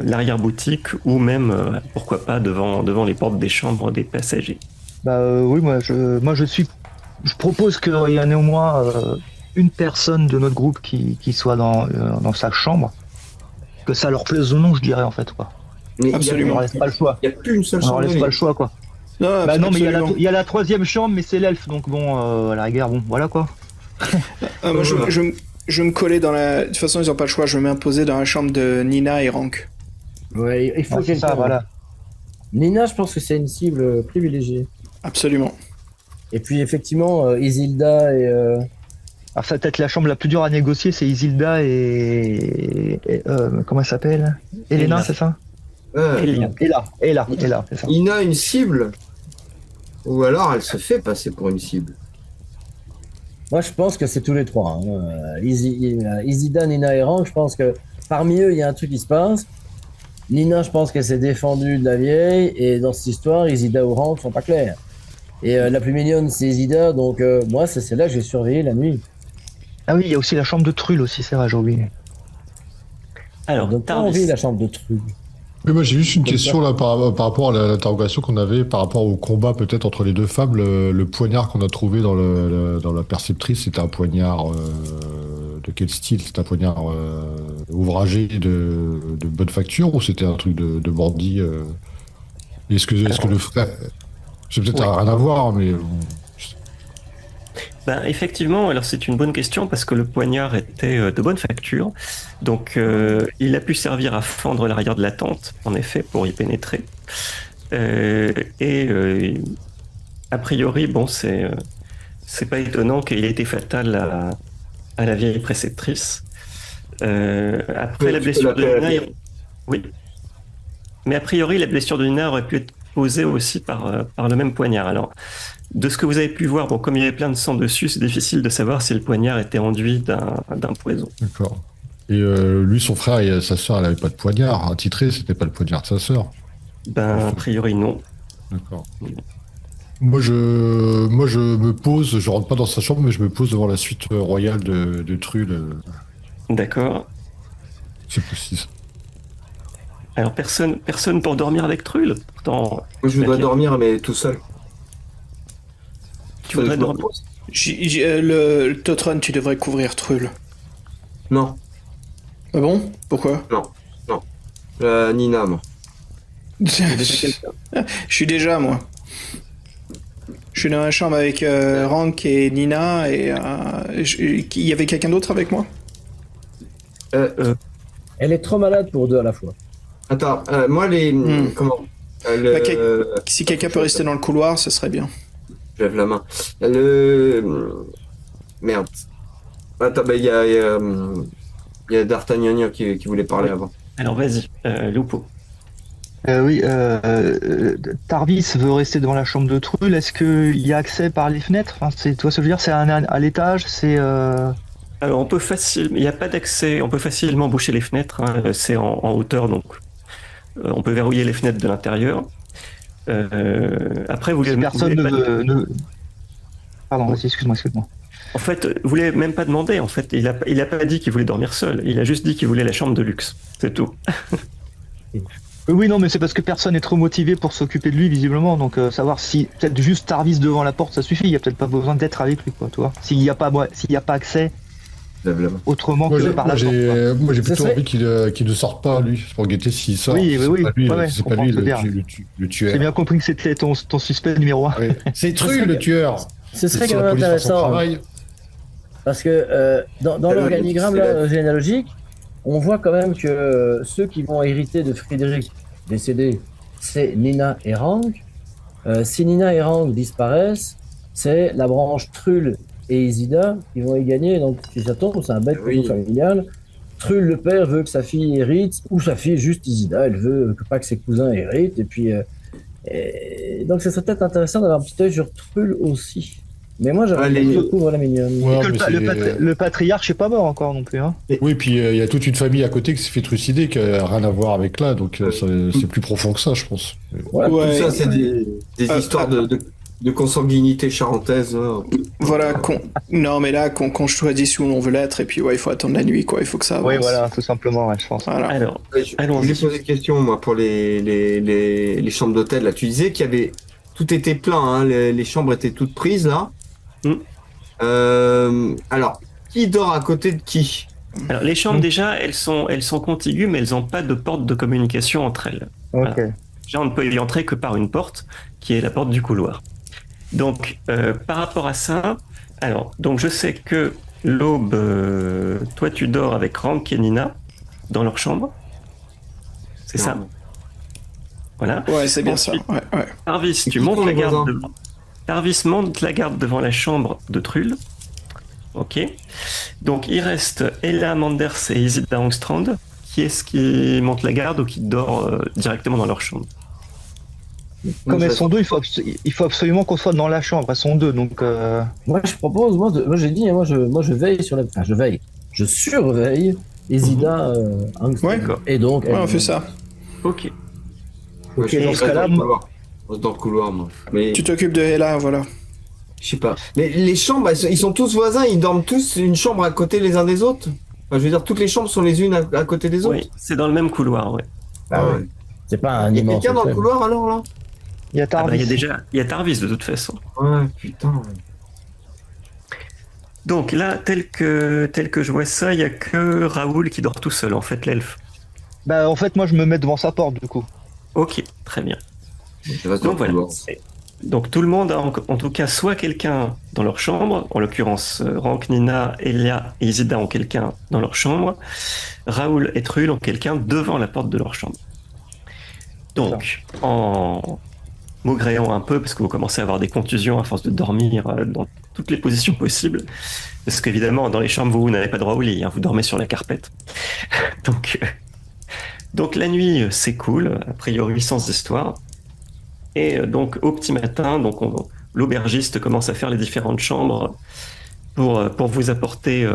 l'arrière-boutique ou même, pourquoi pas, devant les portes des chambres des passagers. Oui, je propose qu'il y en ait au moins une personne de notre groupe qui soit dans sa chambre, que ça leur plaise ou non, je dirais, en fait, quoi. Mais absolument. On leur laisse pas le choix. Il n'y a plus une seule chambre. On leur laisse pas le choix, quoi. Non, mais il y a la troisième chambre, mais c'est l'elfe, donc bon, à la rigueur, bon, voilà, quoi. Moi, je me collais dans la... De toute façon, ils n'ont pas le choix, je vais m'imposer dans la chambre de Nina et Rank. Ouais, il faut c'est ça, voilà. Nina, je pense que c'est une cible privilégiée. Absolument. Et puis, effectivement, Isilda et... Alors ça peut-être la chambre la plus dure à négocier, c'est Isilda et comment elle s'appelle? Elena, c'est ça? Ella, c'est ça. Ina une cible? Ou alors elle se fait passer pour une cible? Moi, je pense que c'est tous les trois. Isida, Nina et Rank, je pense que parmi eux, il y a un truc qui se passe. Nina, je pense qu'elle s'est défendue de la vieille, et dans cette histoire, Isida ou Rank sont pas clairs. Et la plus mignonne, c'est Isida, donc moi, c'est celle-là que j'ai surveillée la nuit. Ah oui, il y a aussi la chambre de Trull aussi, c'est vrai, j'ai oublié. Alors, donc, t'as envie la chambre de Trull. Mais moi, j'ai juste une question là par rapport à l'interrogation qu'on avait par rapport au combat peut-être entre les deux femmes. Le poignard qu'on a trouvé dans la perceptrice, c'était un poignard de quel style? C'était un poignard ouvragé de bonne facture ou c'était un truc de bandit Est-ce que le frère... C'est peut-être rien à voir, mais... Ben, effectivement, alors c'est une bonne question parce que le poignard était de bonne facture. Donc il a pu servir à fendre l'arrière de la tente, en effet, pour y pénétrer. A priori, bon, c'est pas étonnant qu'il ait été fatal à la vieille préceptrice. Après la blessure de Nina, oui. Mais a priori, la blessure de Nina aurait pu être causée aussi par le même poignard. Alors, de ce que vous avez pu voir, bon, comme il y avait plein de sang dessus, c'est difficile de savoir si le poignard était enduit d'un poison. D'accord. Et lui, son frère et sa sœur, elle n'avait pas de poignard. Attitré, c'était pas le poignard de sa sœur. Ben, a priori, non. D'accord. Moi, je me pose, je rentre pas dans sa chambre, mais je me pose devant la suite royale de Trull. D'accord. C'est possible. Alors, personne pour dormir avec Trull. Pourtant, moi, je dois dormir, mais tout seul. Tu voudrais dormir? Le Totron, tu devrais couvrir Trull. Non. Ah bon? Pourquoi? Non. Nina, moi. Je suis déjà, moi. Je suis dans la chambre avec Rank et Nina, et il y avait quelqu'un d'autre avec moi? Elle est trop malade pour deux à la fois. Attends, moi, comment si quelqu'un peut rester dans le couloir, ce serait bien. Je lève la main. Merde. Attends, il y a D'Artagnan qui voulait parler avant. Alors vas-y, Lupo. Oui, Tarvis veut rester devant la chambre de Trull. Est-ce qu'il y a accès par les fenêtres? Enfin, tu vois ce que je veux dire? C'est à l'étage, c'est... Alors on peut il n'y a pas d'accès, on peut facilement boucher les fenêtres, hein, c'est en hauteur, donc on peut verrouiller les fenêtres de l'intérieur. Après, personne ne... Pardon, vas-y, excuse-moi. En fait, vous voulez même pas demander. En fait, il a pas dit qu'il voulait dormir seul. Il a juste dit qu'il voulait la chambre de luxe. C'est tout. Oui, non, mais c'est parce que personne n'est trop motivé pour s'occuper de lui, visiblement. Donc, savoir si peut-être juste Tarvis devant la porte, ça suffit. Il n'y a peut-être pas besoin d'être avec lui, quoi, tu vois. S'il n'y a pas accès autrement que par la porte. Moi, j'ai plutôt envie qu'il ne sorte pas, lui, pour guetter s'il sort. Oui. C'est pas lui le tueur. J'ai bien compris que c'était ton suspect numéro 1. Oui. C'est Trull, le tueur. Ce serait quand même intéressant. Parce que dans l'organigramme généalogique, on voit quand même que ceux qui vont hériter de Frédéric décédé, c'est Nina et Rank. Si Nina et Rank disparaissent, c'est la branche Trull et Isida qui vont y gagner. Donc, si ça tombe, c'est un bête familial. Trull, le père, veut que sa fille hérite, ou sa fille, juste Isida, elle veut pas que ses cousins héritent. Et puis, donc, ce serait peut-être intéressant d'avoir un petit œil sur Trull aussi. Mais moi, j'aimerais que couvre la mignonne. Ouais, le patriarche n'est pas mort encore non plus. Hein. Oui, puis il y a toute une famille à côté qui s'est fait trucider, qui n'a rien à voir avec là, donc c'est plus profond que ça, je pense. Tout ça, c'est des histoires de consanguinité charentaise. Voilà, non, mais là, qu'on choisisse où on veut l'être, et puis il faut attendre la nuit, quoi. Il faut que ça avance. Oui, voilà, tout simplement, je pense. Voilà. Alors, je voulais poser une question, moi, pour les chambres d'hôtel. Là, tu disais qu'il y avait... Tout était plein, hein, les chambres étaient toutes prises, là. Alors, qui dort à côté de qui? Alors, les chambres, déjà, elles sont contiguës, mais elles n'ont pas de porte de communication entre elles. Ok. Voilà. Déjà, on ne peut y entrer que par une porte, qui est la porte du couloir. Donc, par rapport à ça, alors, donc je sais que l'Aube, toi, tu dors avec Rank et Nina dans leur chambre. C'est ça? Voilà. Ouais, c'est bien ça. Ouais. Tarvis, tu montes la garde devant... Tarvis monte la garde devant la chambre de Trull. Ok. Donc, il reste Ella Manders et Isida Angstrand. Qui est-ce qui monte la garde ou qui dort directement dans leur chambre? Comme elles sont deux, il faut absolument qu'on soit dans la chambre. Elles sont deux, donc. Moi, je propose, moi j'ai dit, moi je veille sur la. Enfin, je veille. Je surveille Isida Angstrom. Ouais. Et donc. Ouais, on fait ça. Ok. Ok, dans ce cas-là, on reste dans le couloir, moi. Mais Tu t'occupes de Hela, voilà. je sais pas. Mais les chambres, ils sont tous voisins, ils dorment tous une chambre à côté les uns des autres. Enfin, je veux dire, toutes les chambres sont les unes à côté des autres. Oui, c'est dans le même couloir, ouais. Ah ouais. C'est pas un Il y a immense. quelqu'un dans le hôtel. couloir alors là? il y a Ah bah, Tarvis. il y a Tarvis de toute façon. Ouais, putain. Donc là, tel que je vois ça, il y a que Raoul qui dort tout seul, en fait, l'elfe. Bah, en fait, moi, je me mets devant sa porte, du coup. Ok, très bien. Je reste dans Donc le voilà. couloir. Donc tout le monde a en tout cas soit quelqu'un dans leur chambre, en l'occurrence Rank, Nina, Elia et Isida ont quelqu'un dans leur chambre, Raoul et Trull ont quelqu'un devant la porte de leur chambre. Donc, en maugréant un peu, parce que vous commencez à avoir des contusions à force de dormir dans toutes les positions possibles, parce qu'évidemment dans les chambres vous n'avez pas droit au lit, hein, vous dormez sur la carpette. Donc la nuit s'écoule, a priori sans histoire. Et donc au petit matin, l'aubergiste commence à faire les différentes chambres pour vous apporter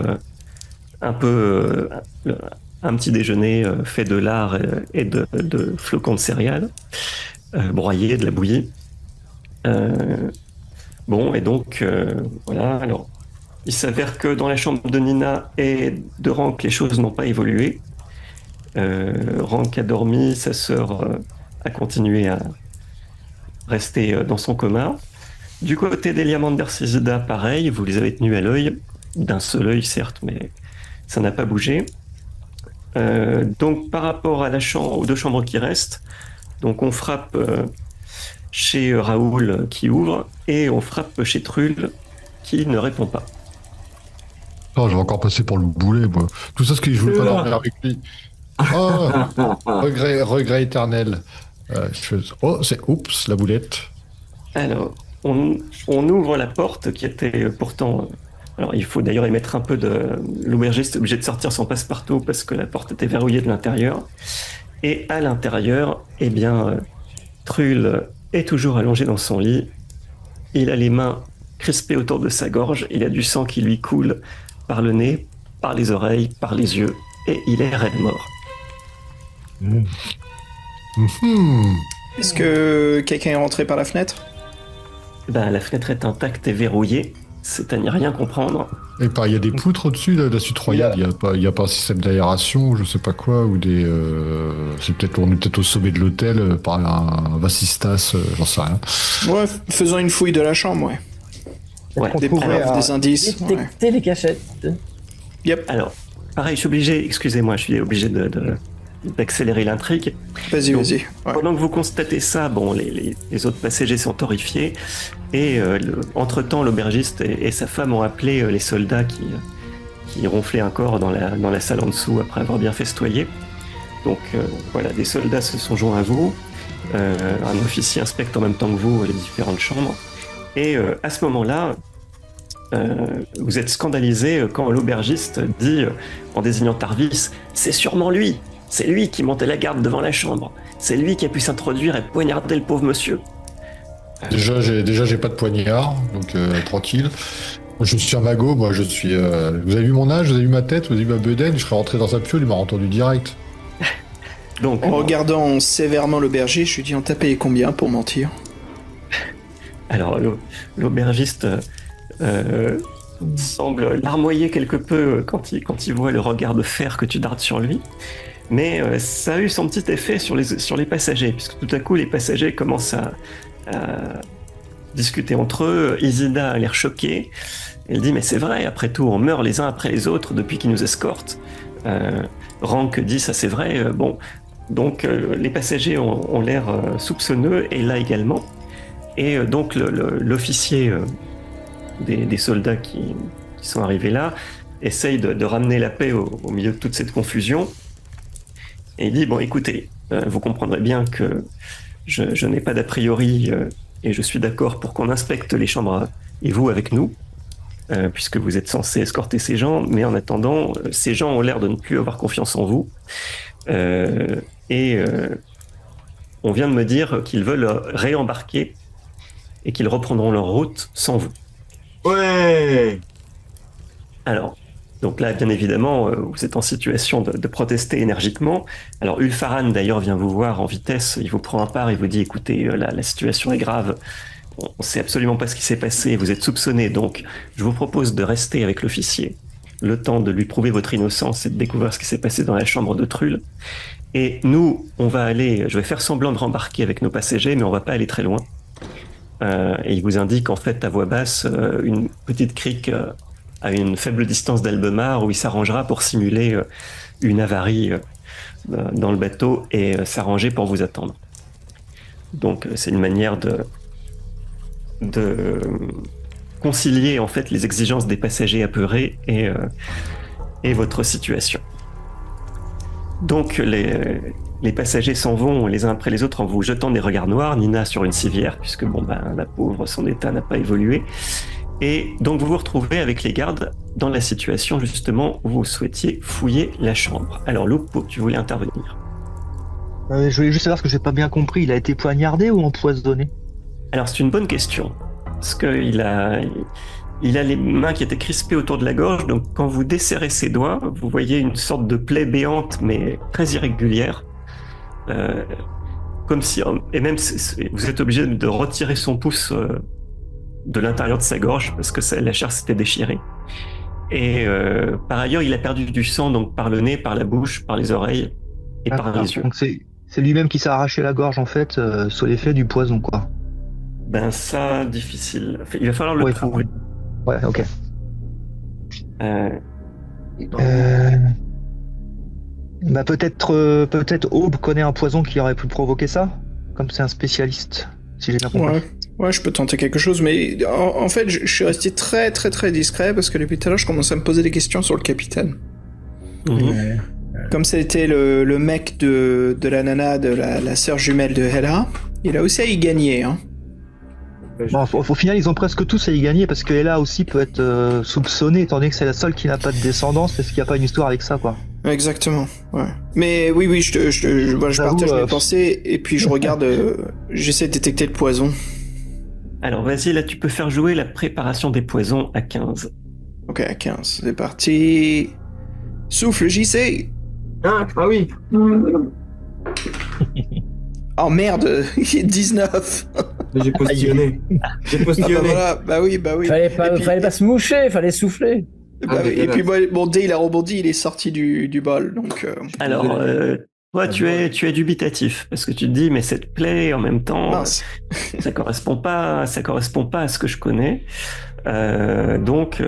un peu un petit déjeuner fait de lard et de flocons de céréales broyés, de la bouillie. Bon, et donc voilà. Alors, il s'avère que dans la chambre de Nina et de Rank, les choses n'ont pas évolué. Rank a dormi, sa sœur a continué à rester dans son coma. Du côté d'Elia Manders Isida, pareil, vous les avez tenus à l'œil, d'un seul œil certes, mais ça n'a pas bougé. Donc par rapport à aux deux chambres qui restent, donc on frappe chez Raoul qui ouvre et on frappe chez Trull qui ne répond pas. Oh, je vais encore passer pour le boulet, moi. Tout ça, ce que je voulais pas dormir avec lui. Oh, regret éternel. Oh, c'est oups, la boulette. Alors, on ouvre la porte qui était pourtant... Alors, il faut d'ailleurs émettre un peu de... L'aubergiste est obligé de sortir son passe-partout parce que la porte était verrouillée de l'intérieur. Et à l'intérieur, eh bien, Trull est toujours allongé dans son lit. Il a les mains crispées autour de sa gorge. Il a du sang qui lui coule par le nez, par les oreilles, par les yeux. Et il est raide mort. Est-ce que quelqu'un est rentré par la fenêtre? Ben, la fenêtre est intacte et verrouillée. C'est à n'y rien comprendre. Et il y a des poutres au-dessus de la suite royale. Il y a pas un système d'aération, je sais pas quoi, ou des. On est peut-être au sommet de l'hôtel par un vasistas, j'en sais rien. Ouais, faisons une fouille de la chambre, ouais. Ouais. Des preuves, des indices. Ouais. Détecter les cachettes. Yep. Alors, pareil, je suis obligé, excusez-moi, je suis obligé d'accélérer l'intrigue. Vas-y. Ouais. Pendant que vous constatez ça, bon, les autres passagers sont horrifiés. Et entre-temps, l'aubergiste et sa femme ont appelé les soldats qui ronflaient encore dans la salle en dessous après avoir bien festoyé. Donc voilà, des soldats se sont joints à vous. Un officier inspecte en même temps que vous les différentes chambres. Et à ce moment-là, vous êtes scandalisé quand l'aubergiste dit, en désignant Tarvis, « C'est sûrement lui! C'est lui qui montait la garde devant la chambre! C'est lui qui a pu s'introduire et poignarder le pauvre monsieur! » Déjà, j'ai pas de poignard, donc tranquille. Je suis un magot, moi je suis... Vous avez vu mon âge, vous avez vu ma tête, vous avez vu ma bedaine, je serais rentré dans sa piole, il m'a entendu direct. Donc, en regardant sévèrement l'aubergiste, je lui dis, on t'a payé combien pour mentir? Alors, l'aubergiste semble larmoyer quelque peu quand il voit le regard de fer que tu dardes sur lui. Mais ça a eu son petit effet sur les passagers, puisque tout à coup, les passagers commencent à discuter entre eux. Isida a l'air choquée. Elle dit, mais c'est vrai, après tout, on meurt les uns après les autres depuis qu'ils nous escortent. Rank dit, ça c'est vrai. Bon, donc les passagers ont l'air soupçonneux, et là également. Et donc l'officier des soldats qui sont arrivés là essaye de ramener la paix au milieu de toute cette confusion. Et il dit, bon écoutez, vous comprendrez bien que je n'ai pas d'a priori et je suis d'accord pour qu'on inspecte les chambres et vous avec nous, puisque vous êtes censé escorter ces gens, mais en attendant, ces gens ont l'air de ne plus avoir confiance en vous. On on vient de me dire qu'ils veulent réembarquer et qu'ils reprendront leur route sans vous. Ouais. Alors, donc là, bien évidemment, vous êtes en situation de protester énergiquement. Alors, Ulfaran, d'ailleurs, vient vous voir en vitesse. Il vous prend à part, il vous dit, écoutez, la situation est grave. On ne sait absolument pas ce qui s'est passé. Vous êtes soupçonné, donc je vous propose de rester avec l'officier, le temps de lui prouver votre innocence et de découvrir ce qui s'est passé dans la chambre de Trull. Et nous, je vais faire semblant de rembarquer avec nos passagers, mais on va pas aller très loin. Et il vous indique en fait à voix basse une petite crique à une faible distance d'Albemar où il s'arrangera pour simuler une avarie dans le bateau et s'arranger pour vous attendre. Donc c'est une manière de concilier en fait les exigences des passagers apeurés et votre situation. Donc les passagers s'en vont les uns après les autres en vous jetant des regards noirs, Nina sur une civière, puisque la pauvre, son état n'a pas évolué. Et donc vous vous retrouvez avec les gardes dans la situation justement où vous souhaitiez fouiller la chambre. Alors Lupo, tu voulais intervenir. Je voulais juste savoir ce que j'ai pas bien compris, il a été poignardé ou empoisonné? Alors c'est une bonne question, parce qu'il a les mains qui étaient crispées autour de la gorge, donc quand vous desserrez ses doigts, vous voyez une sorte de plaie béante, mais très irrégulière. Comme si... Et même, vous êtes obligé de retirer son pouce de l'intérieur de sa gorge, parce que la chair s'était déchirée. Et par ailleurs, il a perdu du sang, donc par le nez, par la bouche, par les oreilles et par les yeux. Donc c'est lui-même qui s'est arraché la gorge, en fait, sous l'effet du poison, quoi. Ben ça, difficile. Il va falloir le prouver. Ouais, ok. Peut-être Aube connaît un poison qui aurait pu provoquer ça, comme c'est un spécialiste, si j'ai bien compris. Ouais, je peux tenter quelque chose, mais en fait, je suis resté très très très discret parce que depuis tout à l'heure, je commence à me poser des questions sur le capitaine. Mmh. Comme c'était le mec de la nana, de la sœur jumelle de Hela, il a aussi à y gagner, hein. Bon, au final, ils ont presque tous à y gagner parce que Hela aussi peut être soupçonnée, étant donné que c'est la seule qui n'a pas de descendance, parce qu'il n'y a pas une histoire avec ça, quoi. Exactement, ouais. Mais oui, je partage mes pensées et puis je regarde, j'essaie de détecter le poison. Alors vas-y, là tu peux faire jouer la préparation des poisons à 15. Ok, à 15, c'est parti. Souffle, JC. Ah oui. Oh merde, il est 19. Mais j'ai postillonné. Bah oui. Fallait pas se moucher, fallait souffler. Et puis mon dé il a rebondi, il est sorti du bol, donc... Alors, toi tu es dubitatif, parce que tu te dis, mais cette plaie en même temps, ça correspond pas à ce que je connais. Donc,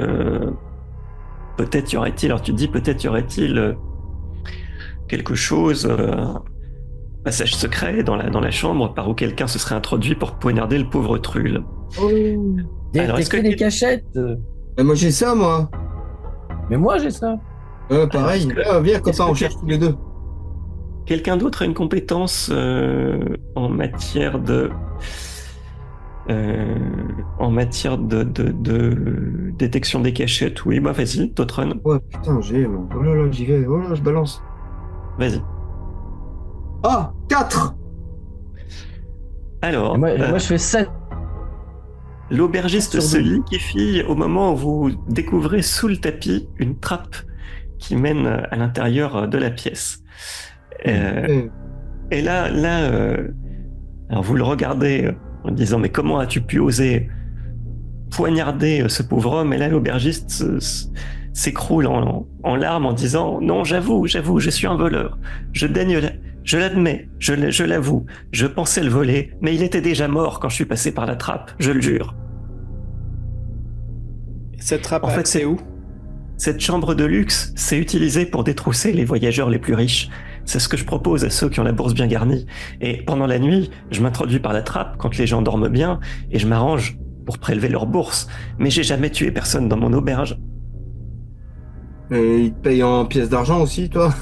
peut-être y aurait-il quelque chose... passage secret dans la chambre par où quelqu'un se serait introduit pour poignarder le pauvre Trull. Alors, est-ce que des cachettes? Mais moi j'ai ça, moi. Mais moi j'ai ça. Pareil. Viens, comme ça on cherche tous les deux. Quelqu'un d'autre a une compétence en matière de détection des cachettes? Oui, bah vas-y, Totron. Ouais, putain, j'ai... Oh là là, j'y vais. Oh là, je balance. Vas-y. Ah, 4. Alors, moi je fais 7. L'aubergiste se liquéfie au moment où vous découvrez sous le tapis une trappe qui mène à l'intérieur de la pièce. Et là, alors vous le regardez en disant, mais comment as-tu pu oser poignarder ce pauvre homme? Et là, l'aubergiste s'écroule en larmes en disant, non, j'avoue, je suis un voleur. Je l'admets, je l'avoue, je pensais le voler, mais il était déjà mort quand je suis passé par la trappe, je le jure. Cette trappe, en fait, c'est où? Cette chambre de luxe, c'est utilisé pour détrousser les voyageurs les plus riches. C'est ce que je propose à ceux qui ont la bourse bien garnie. Et pendant la nuit, je m'introduis par la trappe quand les gens dorment bien, et je m'arrange pour prélever leur bourse. Mais j'ai jamais tué personne dans mon auberge. Et ils te payent en pièces d'argent aussi, toi?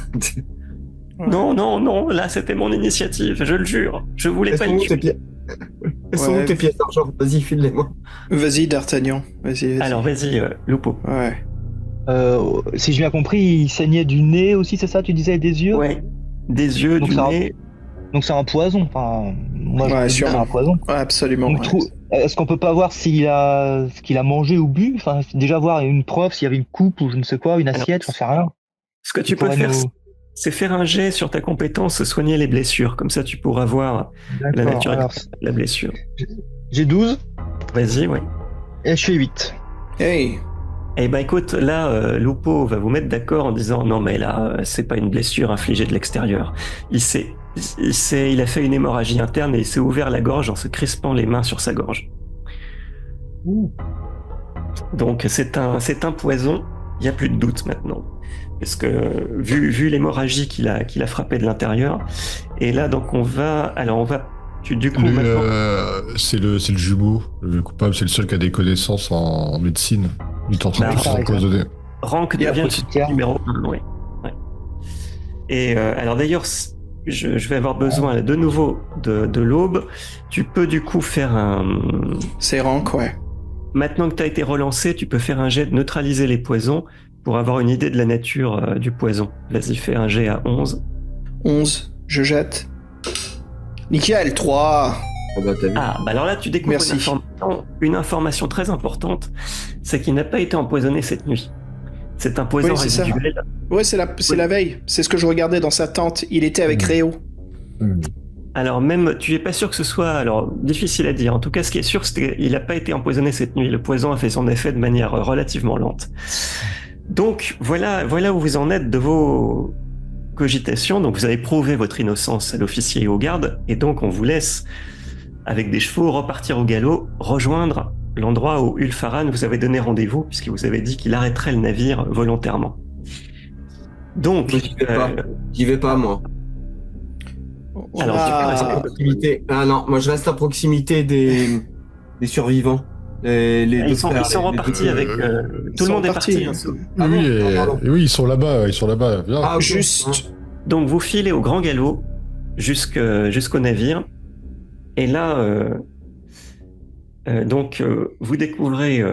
Non, là c'était mon initiative, je le jure. Je voulais pas le tuer. Elles sont où tes pièces d'argent? Vas-y, file-les-moi. Vas-y, D'Artagnan. Vas-y. Alors vas-y, Lupo. Ouais. Si j'ai bien compris, il saignait du nez aussi, c'est ça? Tu disais des yeux? Ouais, des yeux, du nez. Donc c'est un poison. Enfin, moi, je peux dire que c'est un poison. Ouais, absolument. Donc, est-ce qu'on peut pas voir ce qu'il a mangé ou bu? Enfin, déjà voir une preuve s'il y avait une coupe ou je ne sais quoi, une assiette, j'en sais rien. Ce que tu peux faire, c'est faire un jet sur ta compétence soigner les blessures. Comme ça, tu pourras voir la nature de la blessure. J'ai 12. Vas-y, ouais. Et je fais 8. Hey. Eh ben écoute, là, Lupo va vous mettre d'accord en disant non mais là, c'est pas une blessure infligée de l'extérieur. Il a fait une hémorragie interne et il s'est ouvert la gorge en se crispant les mains sur sa gorge. Donc c'est un poison. Il y a plus de doute maintenant, parce que vu l'hémorragie qu'il a frappé de l'intérieur. Et là donc du coup maintenant. C'est le jumeau, le coupable, c'est le seul qui a des connaissances en médecine. Il est en train de s'empoisonner. Rank devient numéro 1, oui. Ouais. Et alors d'ailleurs, je vais avoir besoin de nouveau de l'aube. Tu peux du coup faire un... C'est Rank, ouais. Maintenant que tu as été relancé, tu peux faire un jet de neutraliser les poisons pour avoir une idée de la nature du poison. Vas-y, fais un jet à 11. 11, je jette. Nickel, 3. Alors là, tu découvres une information très importante, c'est qu'il n'a pas été empoisonné cette nuit. C'est un poison résiduel. Oui, c'est la veille. C'est ce que je regardais dans sa tente. Il était avec Réo. Alors même, tu es pas sûr que ce soit... Alors, difficile à dire. En tout cas, ce qui est sûr, c'est qu'il n'a pas été empoisonné cette nuit. Le poison a fait son effet de manière relativement lente. Donc, voilà où vous en êtes de vos cogitations. Donc, vous avez prouvé votre innocence à l'officier et aux gardes. Et donc, on vous laisse, avec des chevaux, repartir au galop, rejoindre l'endroit où Ulfaran vous avait donné rendez-vous, puisqu'il vous avait dit qu'il arrêterait le navire volontairement. Donc... J'y vais pas, moi. Alors, non, moi je reste à proximité des survivants. Ils sont repartis avec... tout le monde est parti. Oui, ils sont là-bas. Okay. Juste... Donc vous filez au grand galop jusqu'au navire. Et là, vous découvrez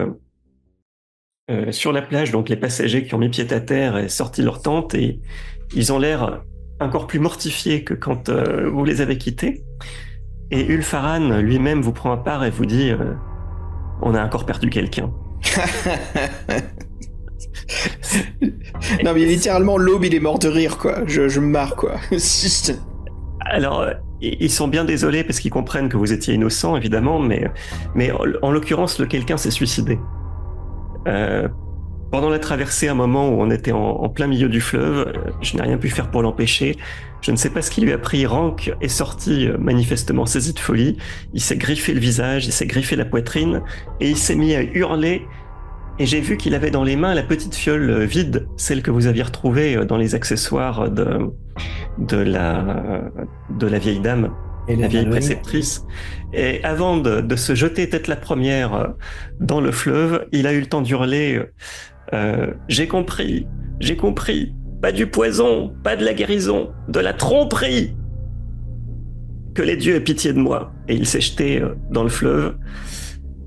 sur la plage donc les passagers qui ont mis pied à terre et sorti leur tente, et ils ont l'air encore plus mortifiés que quand vous les avez quittés. Et Ulfaran lui-même vous prend à part et vous dit on a encore perdu quelqu'un. Non mais littéralement l'aube il est mort de rire quoi. Je me marre quoi. Alors ils sont bien désolés parce qu'ils comprennent que vous étiez innocent évidemment, mais en l'occurrence le quelqu'un s'est suicidé. Pendant la traversée, un moment où on était en plein milieu du fleuve, je n'ai rien pu faire pour l'empêcher. Je ne sais pas ce qui lui a pris. Rank est sorti manifestement saisi de folie. Il s'est griffé le visage, il s'est griffé la poitrine et il s'est mis à hurler. Et j'ai vu qu'il avait dans les mains la petite fiole vide, celle que vous aviez retrouvée dans les accessoires de la vieille dame, la vieille préceptrice. Et avant de se jeter tête la première dans le fleuve, il a eu le temps d'hurler j'ai compris, pas du poison, pas de la guérison, de la tromperie. Que les dieux aient pitié de moi. Et il s'est jeté dans le fleuve.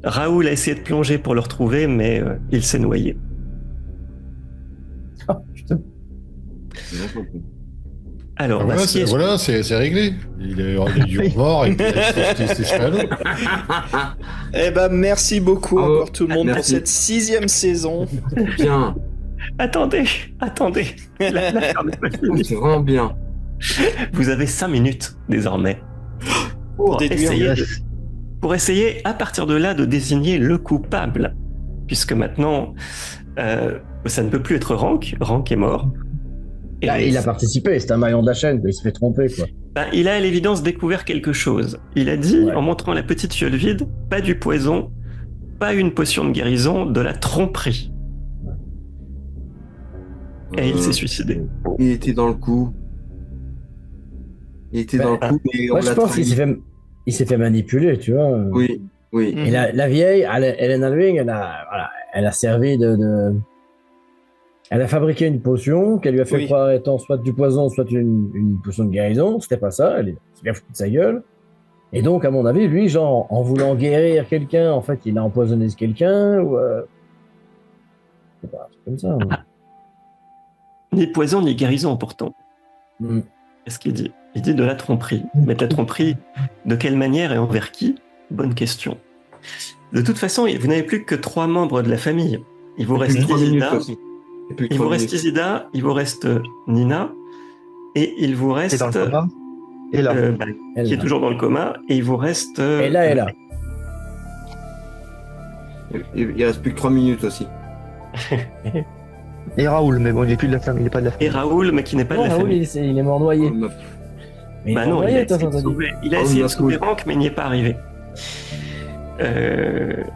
Raoul a essayé de plonger pour le retrouver, mais il s'est noyé. Oh, putain. Alors, c'est réglé. Il est du mort et puis il s'est jeté à l'eau. Eh ben, merci beaucoup encore tout le monde pour cette 6e saison. Bien. Attendez. C'est vraiment bien. Vous avez 5 minutes désormais pour essayer à partir de là de désigner le coupable, puisque maintenant ça ne peut plus être Rank. Rank est mort. Il a participé, c'est un maillon de la chaîne, il se fait tromper quoi. Il a à l'évidence découvert quelque chose. Il a dit, en montrant la petite fiole vide, pas du poison, pas une potion de guérison, de la tromperie. Et il s'est suicidé. Il était dans le coup. Et moi je pense qu'il s'est fait manipuler, tu vois. Oui. Et la vieille, Helen Alving, elle a servi elle a fabriqué une potion qu'elle lui a fait croire étant soit du poison, soit une potion de guérison. C'était pas ça, elle s'est bien foutue de sa gueule. Et donc, à mon avis, lui, genre, en voulant guérir quelqu'un, en fait, il a empoisonné ce quelqu'un, ou... C'est pas un truc comme ça. Ni poison, ni guérison, pourtant. Qu'est-ce qu'il dit? Il dit de la tromperie. Mais de la tromperie, de quelle manière et envers qui? Bonne question. De toute façon, vous n'avez plus que 3 membres de la famille. Il vous reste Isida, il vous reste Nina, et il vous reste... Et dans le coma. Et là. Qui est toujours dans le coma, et il vous reste... Et là. Il reste plus que 3 minutes aussi. Et Raoul, mais bon, il n'est plus de la famille, il n'est pas de la famille. Et Raoul, mais qui n'est pas de la Raoul, famille. il est mort noyé. Mais Bah non, il a essayé de sauver Rank, mais il n'y est pas arrivé.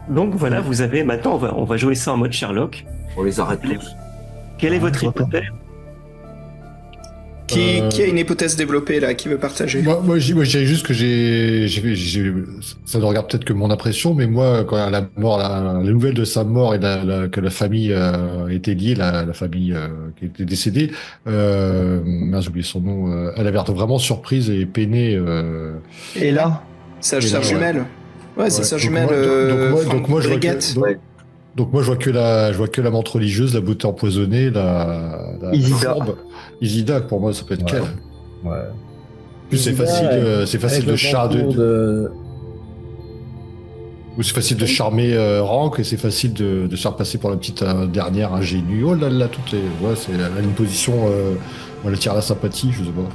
Donc voilà, vous avez... Maintenant, on va jouer ça en mode Sherlock. On les arrête tous. Quelle est votre hypothèse? Qui a une hypothèse développée là, qui veut partager? Moi, je dirais juste que ça ne regarde peut-être que mon impression, mais moi, quand la nouvelle de sa mort et que la famille était liée, la famille qui était décédée, j'ai oublié son nom, elle avait l'air vraiment surprise et peinée. Et là, sa jumelle. Ouais, c'est sa jumelle. Donc moi, je vois que la menthe religieuse, la beauté empoisonnée, Isida. Isida, pour moi, ça peut être qu'elle. Ouais. Plus c'est facile de c'est facile de charmer Rank et c'est facile de se faire passer pour la petite dernière ingénue. Oh là là, elle a une position, on la tire à la sympathie, je sais pas.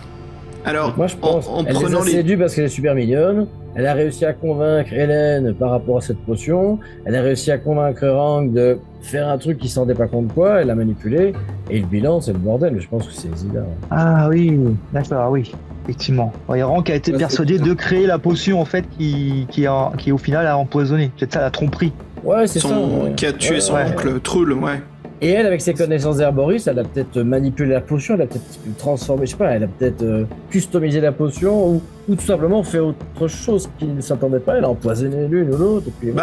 Alors, moi je pense elle les a séduits parce qu'elle est super mignonne. Elle a réussi à convaincre Hélène par rapport à cette potion. Elle a réussi à convaincre Rank de faire un truc qui s'en rendait pas compte quoi. Elle l'a manipulé. Et le bilan, c'est le bordel. Mais je pense que c'est Isida. Ah oui, d'accord, oui, effectivement. Rank a été persuadé de créer la potion en fait qui au final a empoisonné. C'est ça la tromperie. Ouais, c'est ça. Ouais. Qui a tué son oncle Trull, ouais. Et elle, avec ses connaissances d'herboriste, elle a peut-être manipulé la potion, elle a peut-être transformé, je sais pas, elle a peut-être customisé la potion ou tout simplement fait autre chose qui ne s'attendait pas. Elle a empoisonné l'une ou l'autre. Il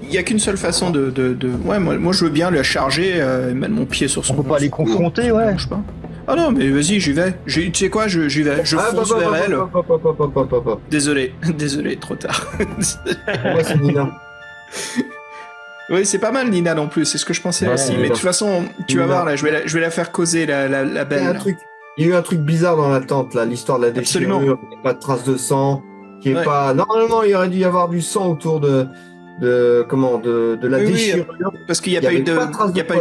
n'y a qu'une seule façon de... Ouais, moi je veux bien la charger et mettre mon pied sur son... On peut pas les confronter, ouais. Je sais pas. Ah non, mais vas-y, j'y vais. Tu sais quoi, j'y vais. Je fonce vers elle. Désolé, trop tard. Moi, c'est Nina. Oui, c'est pas mal Nina non plus, c'est ce que je pensais aussi. Mais de toute façon, tu vas voir là, je vais la faire causer la belle. Il y a eu un truc bizarre dans la tente là, l'histoire de la déchirure, il n'y a pas de traces de sang, qui est pas. Normalement, il aurait dû y avoir du sang autour de la déchirure. Parce qu'il n'y a pas eu de baston. Il n'y a pas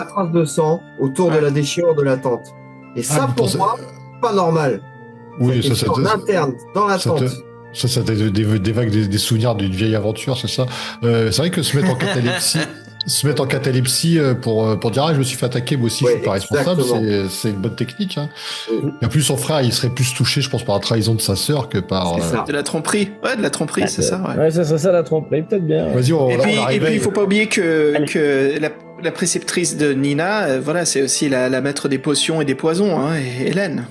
de traces de sang autour de la déchirure de la tente. Et ça, pour moi, pas normal. Oui, ça en interne, dans la tente. Ça des vagues, des souvenirs d'une vieille aventure, c'est ça. C'est vrai que se mettre en catalepsie pour dire je me suis fait attaquer, moi aussi je suis pas responsable, c'est une bonne technique. Hein. Et en plus son frère il serait plus touché, je pense, par la trahison de sa sœur que par de la tromperie. Ouais, de la tromperie, c'est ça. Ouais, c'est ça la tromperie, peut-être bien. Vas-y, et puis il faut pas oublier que la préceptrice de Nina, voilà, c'est aussi la maître des potions et des poisons, hein, et Hélène.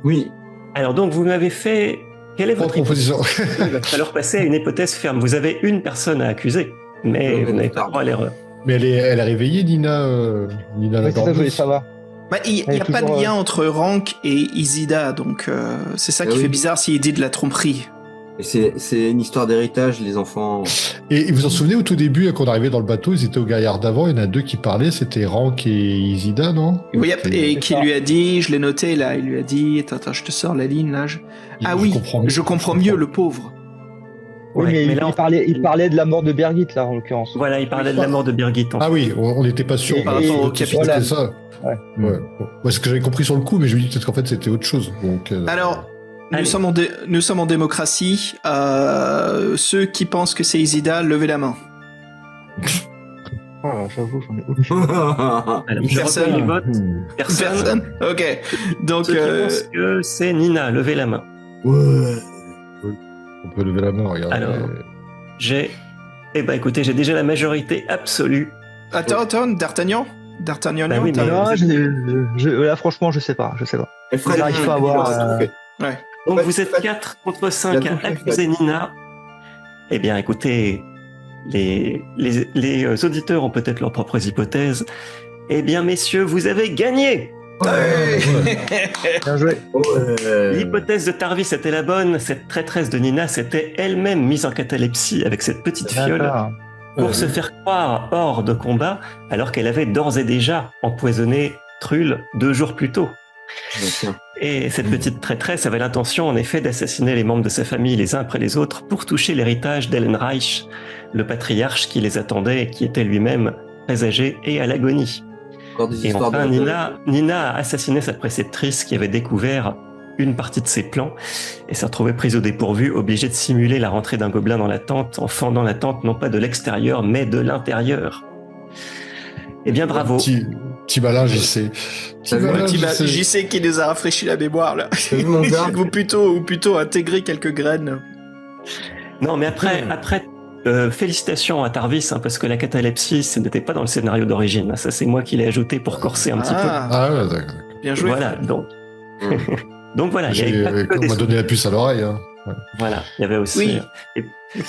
Oui. Alors donc vous m'avez fait... Quelle est votre proposition? Il va falloir passer à une hypothèse ferme. Vous avez une personne à accuser, mais vous n'avez pas droit à l'erreur. Mais elle est réveillée, Nina la dormeuse. Ça va. Il n'y a pas de lien entre Rank et Isida, donc c'est ça qui fait bizarre s'il dit de la tromperie. C'est une histoire d'héritage, les enfants. Et vous en souvenez, au tout début, quand on arrivait dans le bateau, ils étaient au gaillard d'avant, il y en a 2 qui parlaient, c'était Rank et Isida, non? Oui, et qui lui a dit, je l'ai noté là, il lui a dit, attends, je te sors la ligne là. Je comprends mieux le pauvre. Oui, mais il parlait de la mort de Birgit là, en l'occurrence. Voilà, il parlait de la mort de Birgit. Oui, on n'était pas sûr par rapport au capitaine. C'était ça. Ouais. Moi, ce que j'avais compris sur le coup, mais je me dis peut-être qu'en fait c'était autre chose. Donc, Alors, nous sommes en démocratie. Ceux qui pensent que c'est Isida, levez la main. J'avoue, j'en ai aucune. Personne. Personne. Ok. Donc, ceux qui pensent que c'est Nina, levez la main. Ouais. On peut lever la main, regardez. Alors, écoutez, j'ai déjà la majorité absolue. Attends, D'Artagnan, oui, là, franchement, je sais pas. Elle n'arrive pas à voir. Ouais. Donc vous êtes 4 contre 5 à accuser Nina. Eh bien, écoutez, les auditeurs ont peut-être leurs propres hypothèses. Eh bien, messieurs, vous avez gagné. Bien joué. L'hypothèse de Tarvis était la bonne. Cette traîtresse de Nina s'était elle-même mise en catalepsie avec cette petite fiole pour se faire croire hors de combat, alors qu'elle avait d'ores et déjà empoisonné Trull 2 jours plus tôt. Et cette petite traîtresse avait l'intention, en effet, d'assassiner les membres de sa famille les uns après les autres pour toucher l'héritage d'Ellenreich, le patriarche qui les attendait et qui était lui-même très âgé et à l'agonie. Et enfin, Nina a assassiné sa préceptrice qui avait découvert une partie de ses plans et s'est retrouvée prise au dépourvu, obligée de simuler la rentrée d'un gobelin dans la tente, en fendant la tente non pas de l'extérieur, mais de l'intérieur. Eh bien, bravo. Petit malin, JC. JC qui nous a rafraîchi la mémoire, là. ou plutôt intégrer quelques graines. Non, mais après, félicitations à Tarvis, hein, parce que la catalepsie, ce n'était pas dans le scénario d'origine. Ça, c'est moi qui l'ai ajouté pour corser un petit peu. Ah ouais, d'accord. Bien joué. Voilà, donc voilà. On m'a donné la puce à l'oreille. Hein. Ouais. Voilà, il y avait aussi. Oui.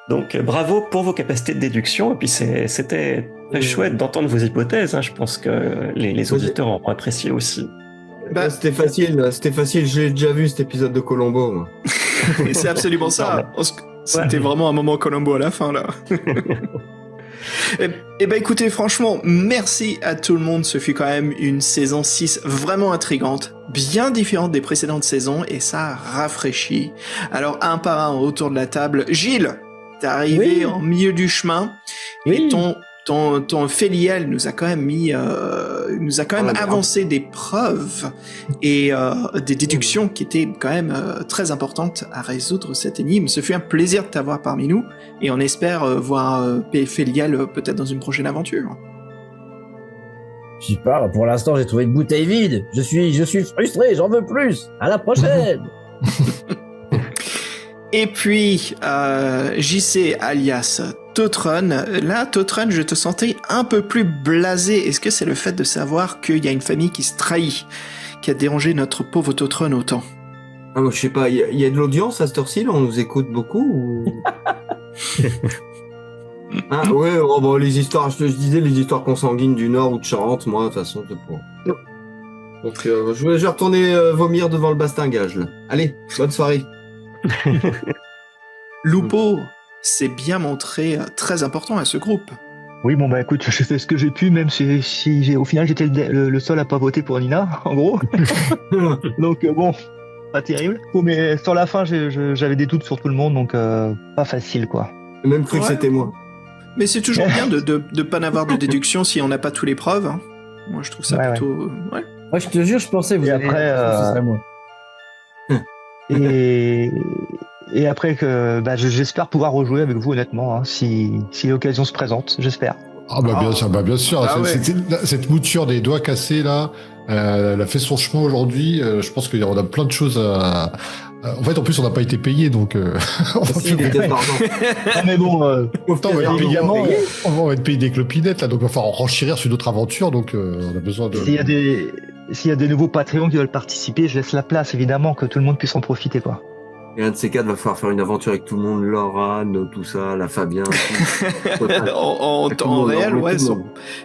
Donc bravo pour vos capacités de déduction. Et puis c'était très chouette d'entendre vos hypothèses. Hein. Je pense que les auditeurs ont apprécié aussi. C'était facile. J'ai déjà vu cet épisode de Columbo. Moi. Et c'est absolument ça. C'était vraiment un moment Columbo à la fin là. Eh ben écoutez, franchement, merci à tout le monde. Ce fut quand même une saison 6 vraiment intrigante, bien différente des précédentes saisons, et ça a rafraîchi. Alors un par un autour de la table, Gilles, t'es arrivé en milieu du chemin, et ton Féliel nous a quand même avancé des preuves et des déductions qui étaient quand même très importantes à résoudre cette énigme. Ce fut un plaisir de t'avoir parmi nous et on espère voir Féliel peut-être dans une prochaine aventure. Je sais pas, pour l'instant j'ai trouvé une bouteille vide. Je suis frustré, j'en veux plus. À la prochaine. Et puis JC alias Totron, là Totron, je te sentais un peu plus blasé. Est-ce que c'est le fait de savoir qu'il y a une famille qui se trahit qui a dérangé notre pauvre Totron autant? Ah, moi, je sais pas, il y a de l'audience à cette heure-ci, là, on nous écoute beaucoup ou... Ouais, les histoires, je disais les histoires consanguines du Nord ou de Charente, moi, de toute façon, c'est pour... Donc, je vais retourner vomir devant le bastingage, là. Allez, bonne soirée. Lupo s'est bien montré très important à ce groupe. Oui, bon, écoute, j'ai fait ce que j'ai pu, même si au final j'étais le seul à pas voter pour Nina, en gros. Donc, bon, pas terrible. Bon, mais sur la fin, j'avais des doutes sur tout le monde, donc pas facile, quoi. J'ai même cru que c'était moi. Mais c'est toujours bien de pas n'avoir de déduction si on n'a pas tous les preuves. Hein. Moi, je trouve ça plutôt... Ouais. Moi, je te jure, je pensais vous allez... après, ce serait moi. Et après que j'espère pouvoir rejouer avec vous, honnêtement, hein, si l'occasion se présente, j'espère. Ah bien sûr. Cette mouture des doigts cassés là, elle a fait son chemin aujourd'hui. Je pense qu'on a plein de choses à... En fait, en plus, on n'a pas été payé, donc on mais bon, on va être payé des clopinettes là, donc il va falloir renchérir sur d'autres aventures, donc on a besoin de... S'il y a des nouveaux Patreons qui veulent participer, je laisse la place, évidemment, que tout le monde puisse en profiter, quoi. Et un de ces quatre va falloir faire une aventure avec tout le monde, Laura, tout ça, la Fabien. en temps réel, ouais. Il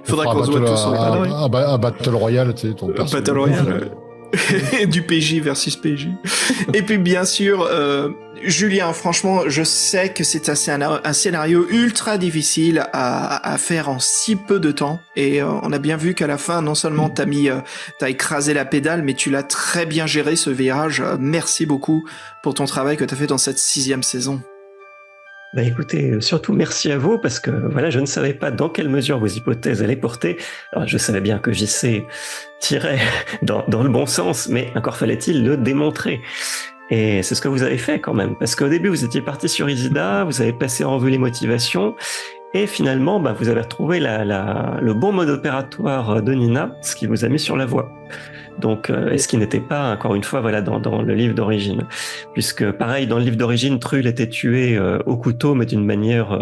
faudra qu'on se voit tous en un Battle Royale, tu sais, ton personnage. Battle Royale. Du PJ versus PJ. Et puis, bien sûr, Julien, franchement, je sais que c'est un scénario ultra difficile à faire en si peu de temps. Et on a bien vu qu'à la fin, non seulement t'as écrasé la pédale, mais tu l'as très bien géré, ce virage. Merci beaucoup pour ton travail que t'as fait dans cette 6e saison. Bah écoutez, surtout merci à vous, parce que voilà, je ne savais pas dans quelle mesure vos hypothèses allaient porter. Alors, je savais bien que JC tirait dans le bon sens, mais encore fallait-il le démontrer. Et c'est ce que vous avez fait quand même, parce qu'au début vous étiez parti sur Isida, vous avez passé en revue les motivations, et finalement vous avez retrouvé le bon mode opératoire de Nina, ce qui vous a mis sur la voie. Donc, ce qui n'était pas, encore une fois, dans le livre d'origine. Puisque, pareil, dans le livre d'origine, Trull était tué au couteau, mais d'une manière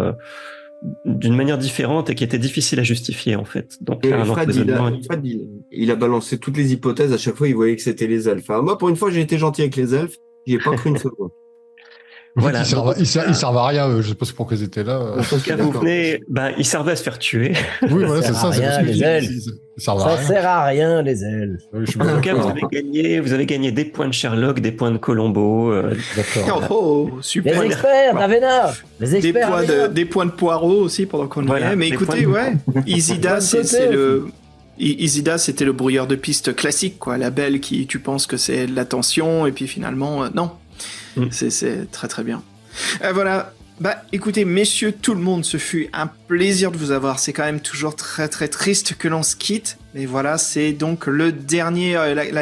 différente et qui était difficile à justifier, en fait. Donc, Fred, il a balancé toutes les hypothèses. À chaque fois, il voyait que c'était les elfes. Alors, moi, pour une fois, j'ai été gentil avec les elfes. J'y ai pas cru une seconde. Voilà. Ils servent à rien, je sais pas pourquoi ils étaient là. Ils servaient à se faire tuer. Oui, voilà, c'est ça. Rien, les elfes. Ça sert à rien, les elfes. En tout cas, vous avez gagné des points de Sherlock, des points de Colombo. D'accord. Oh, super. Les experts d'Avena. Des points de Poirot aussi pendant qu'on y est. Mais écoutez, Isida, c'est Isida, c'était le brouilleur de piste classique, quoi. La belle qui, tu penses que c'est de l'attention, et puis finalement, non. C'est très très bien. Voilà. Bah, écoutez, messieurs, tout le monde, ce fut un plaisir de vous avoir. C'est quand même toujours très très triste que l'on se quitte. Mais voilà, c'est donc la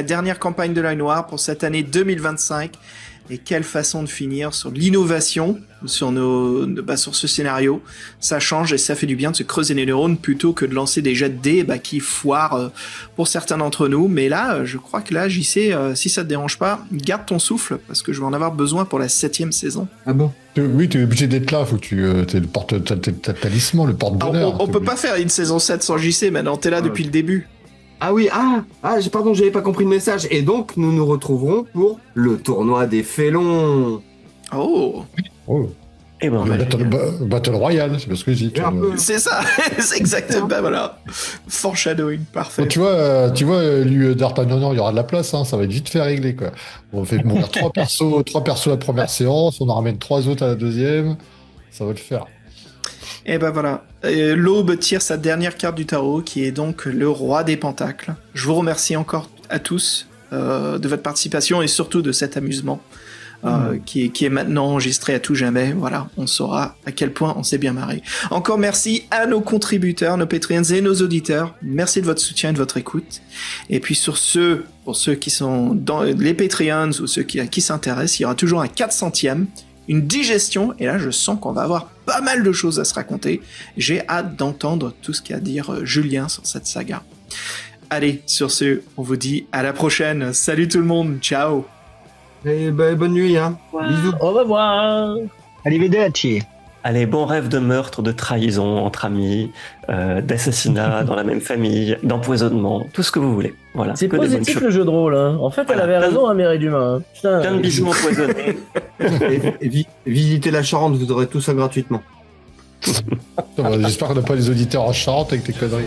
dernière campagne de l'Œil Noir pour cette année 2025. Et quelle façon de finir sur l'innovation, sur ce scénario. Ça change et ça fait du bien de se creuser les neurones plutôt que de lancer des jets de dés qui foirent pour certains d'entre nous. Mais là, je crois que là, JC, si ça te dérange pas, garde ton souffle parce que je vais en avoir besoin pour la 7e saison. Ah bon? Oui, tu es obligé d'être là, faut que tu t'es le talisman, le porte-bonheur. On peut pas faire une saison 7 sans JC, maintenant t'es là depuis le début. Ah oui, pardon, j'avais pas compris le message. Et donc, nous nous retrouverons pour le tournoi des félons. Oh. Et ben, Battle Royale, c'est parce que j'ai dit. C'est ça, c'est exactement, voilà. Foreshadowing, parfait. Donc, tu vois, lui, D'Artagnan, il y aura de la place, hein, ça va être vite fait régler, quoi. On fait mourir 3 persos la première séance, on en ramène 3 autres à la deuxième, ça va le faire. Et ben voilà, l'aube tire sa dernière carte du tarot, qui est donc le roi des pentacles. Je vous remercie encore à tous de votre participation et surtout de cet amusement qui est maintenant enregistré à tout jamais. Voilà, on saura à quel point on s'est bien marré. Encore merci à nos contributeurs, nos Patreons et nos auditeurs. Merci de votre soutien et de votre écoute. Et puis pour ceux qui sont dans les Patreons ou ceux qui s'intéressent, il y aura toujours un 400e. Une digestion, et là je sens qu'on va avoir pas mal de choses à se raconter. J'ai hâte d'entendre tout ce qu'a à dire Julien sur cette saga. Allez, sur ce, on vous dit à la prochaine. Salut tout le monde, ciao. Et bonne nuit, hein. Bisous. Au revoir. Arrivederci. Allez, bon rêve de meurtre, de trahison entre amis, d'assassinat dans la même famille, d'empoisonnement, tout ce que vous voulez. Voilà. C'est positif le jeu de rôle. Hein. En fait, elle avait raison, Amélie Dumas. Hein. Plein de bisous empoisonnés. Et visitez la Charente, vous aurez tout ça gratuitement. J'espère qu'on n'a pas les auditeurs en Charente avec tes conneries.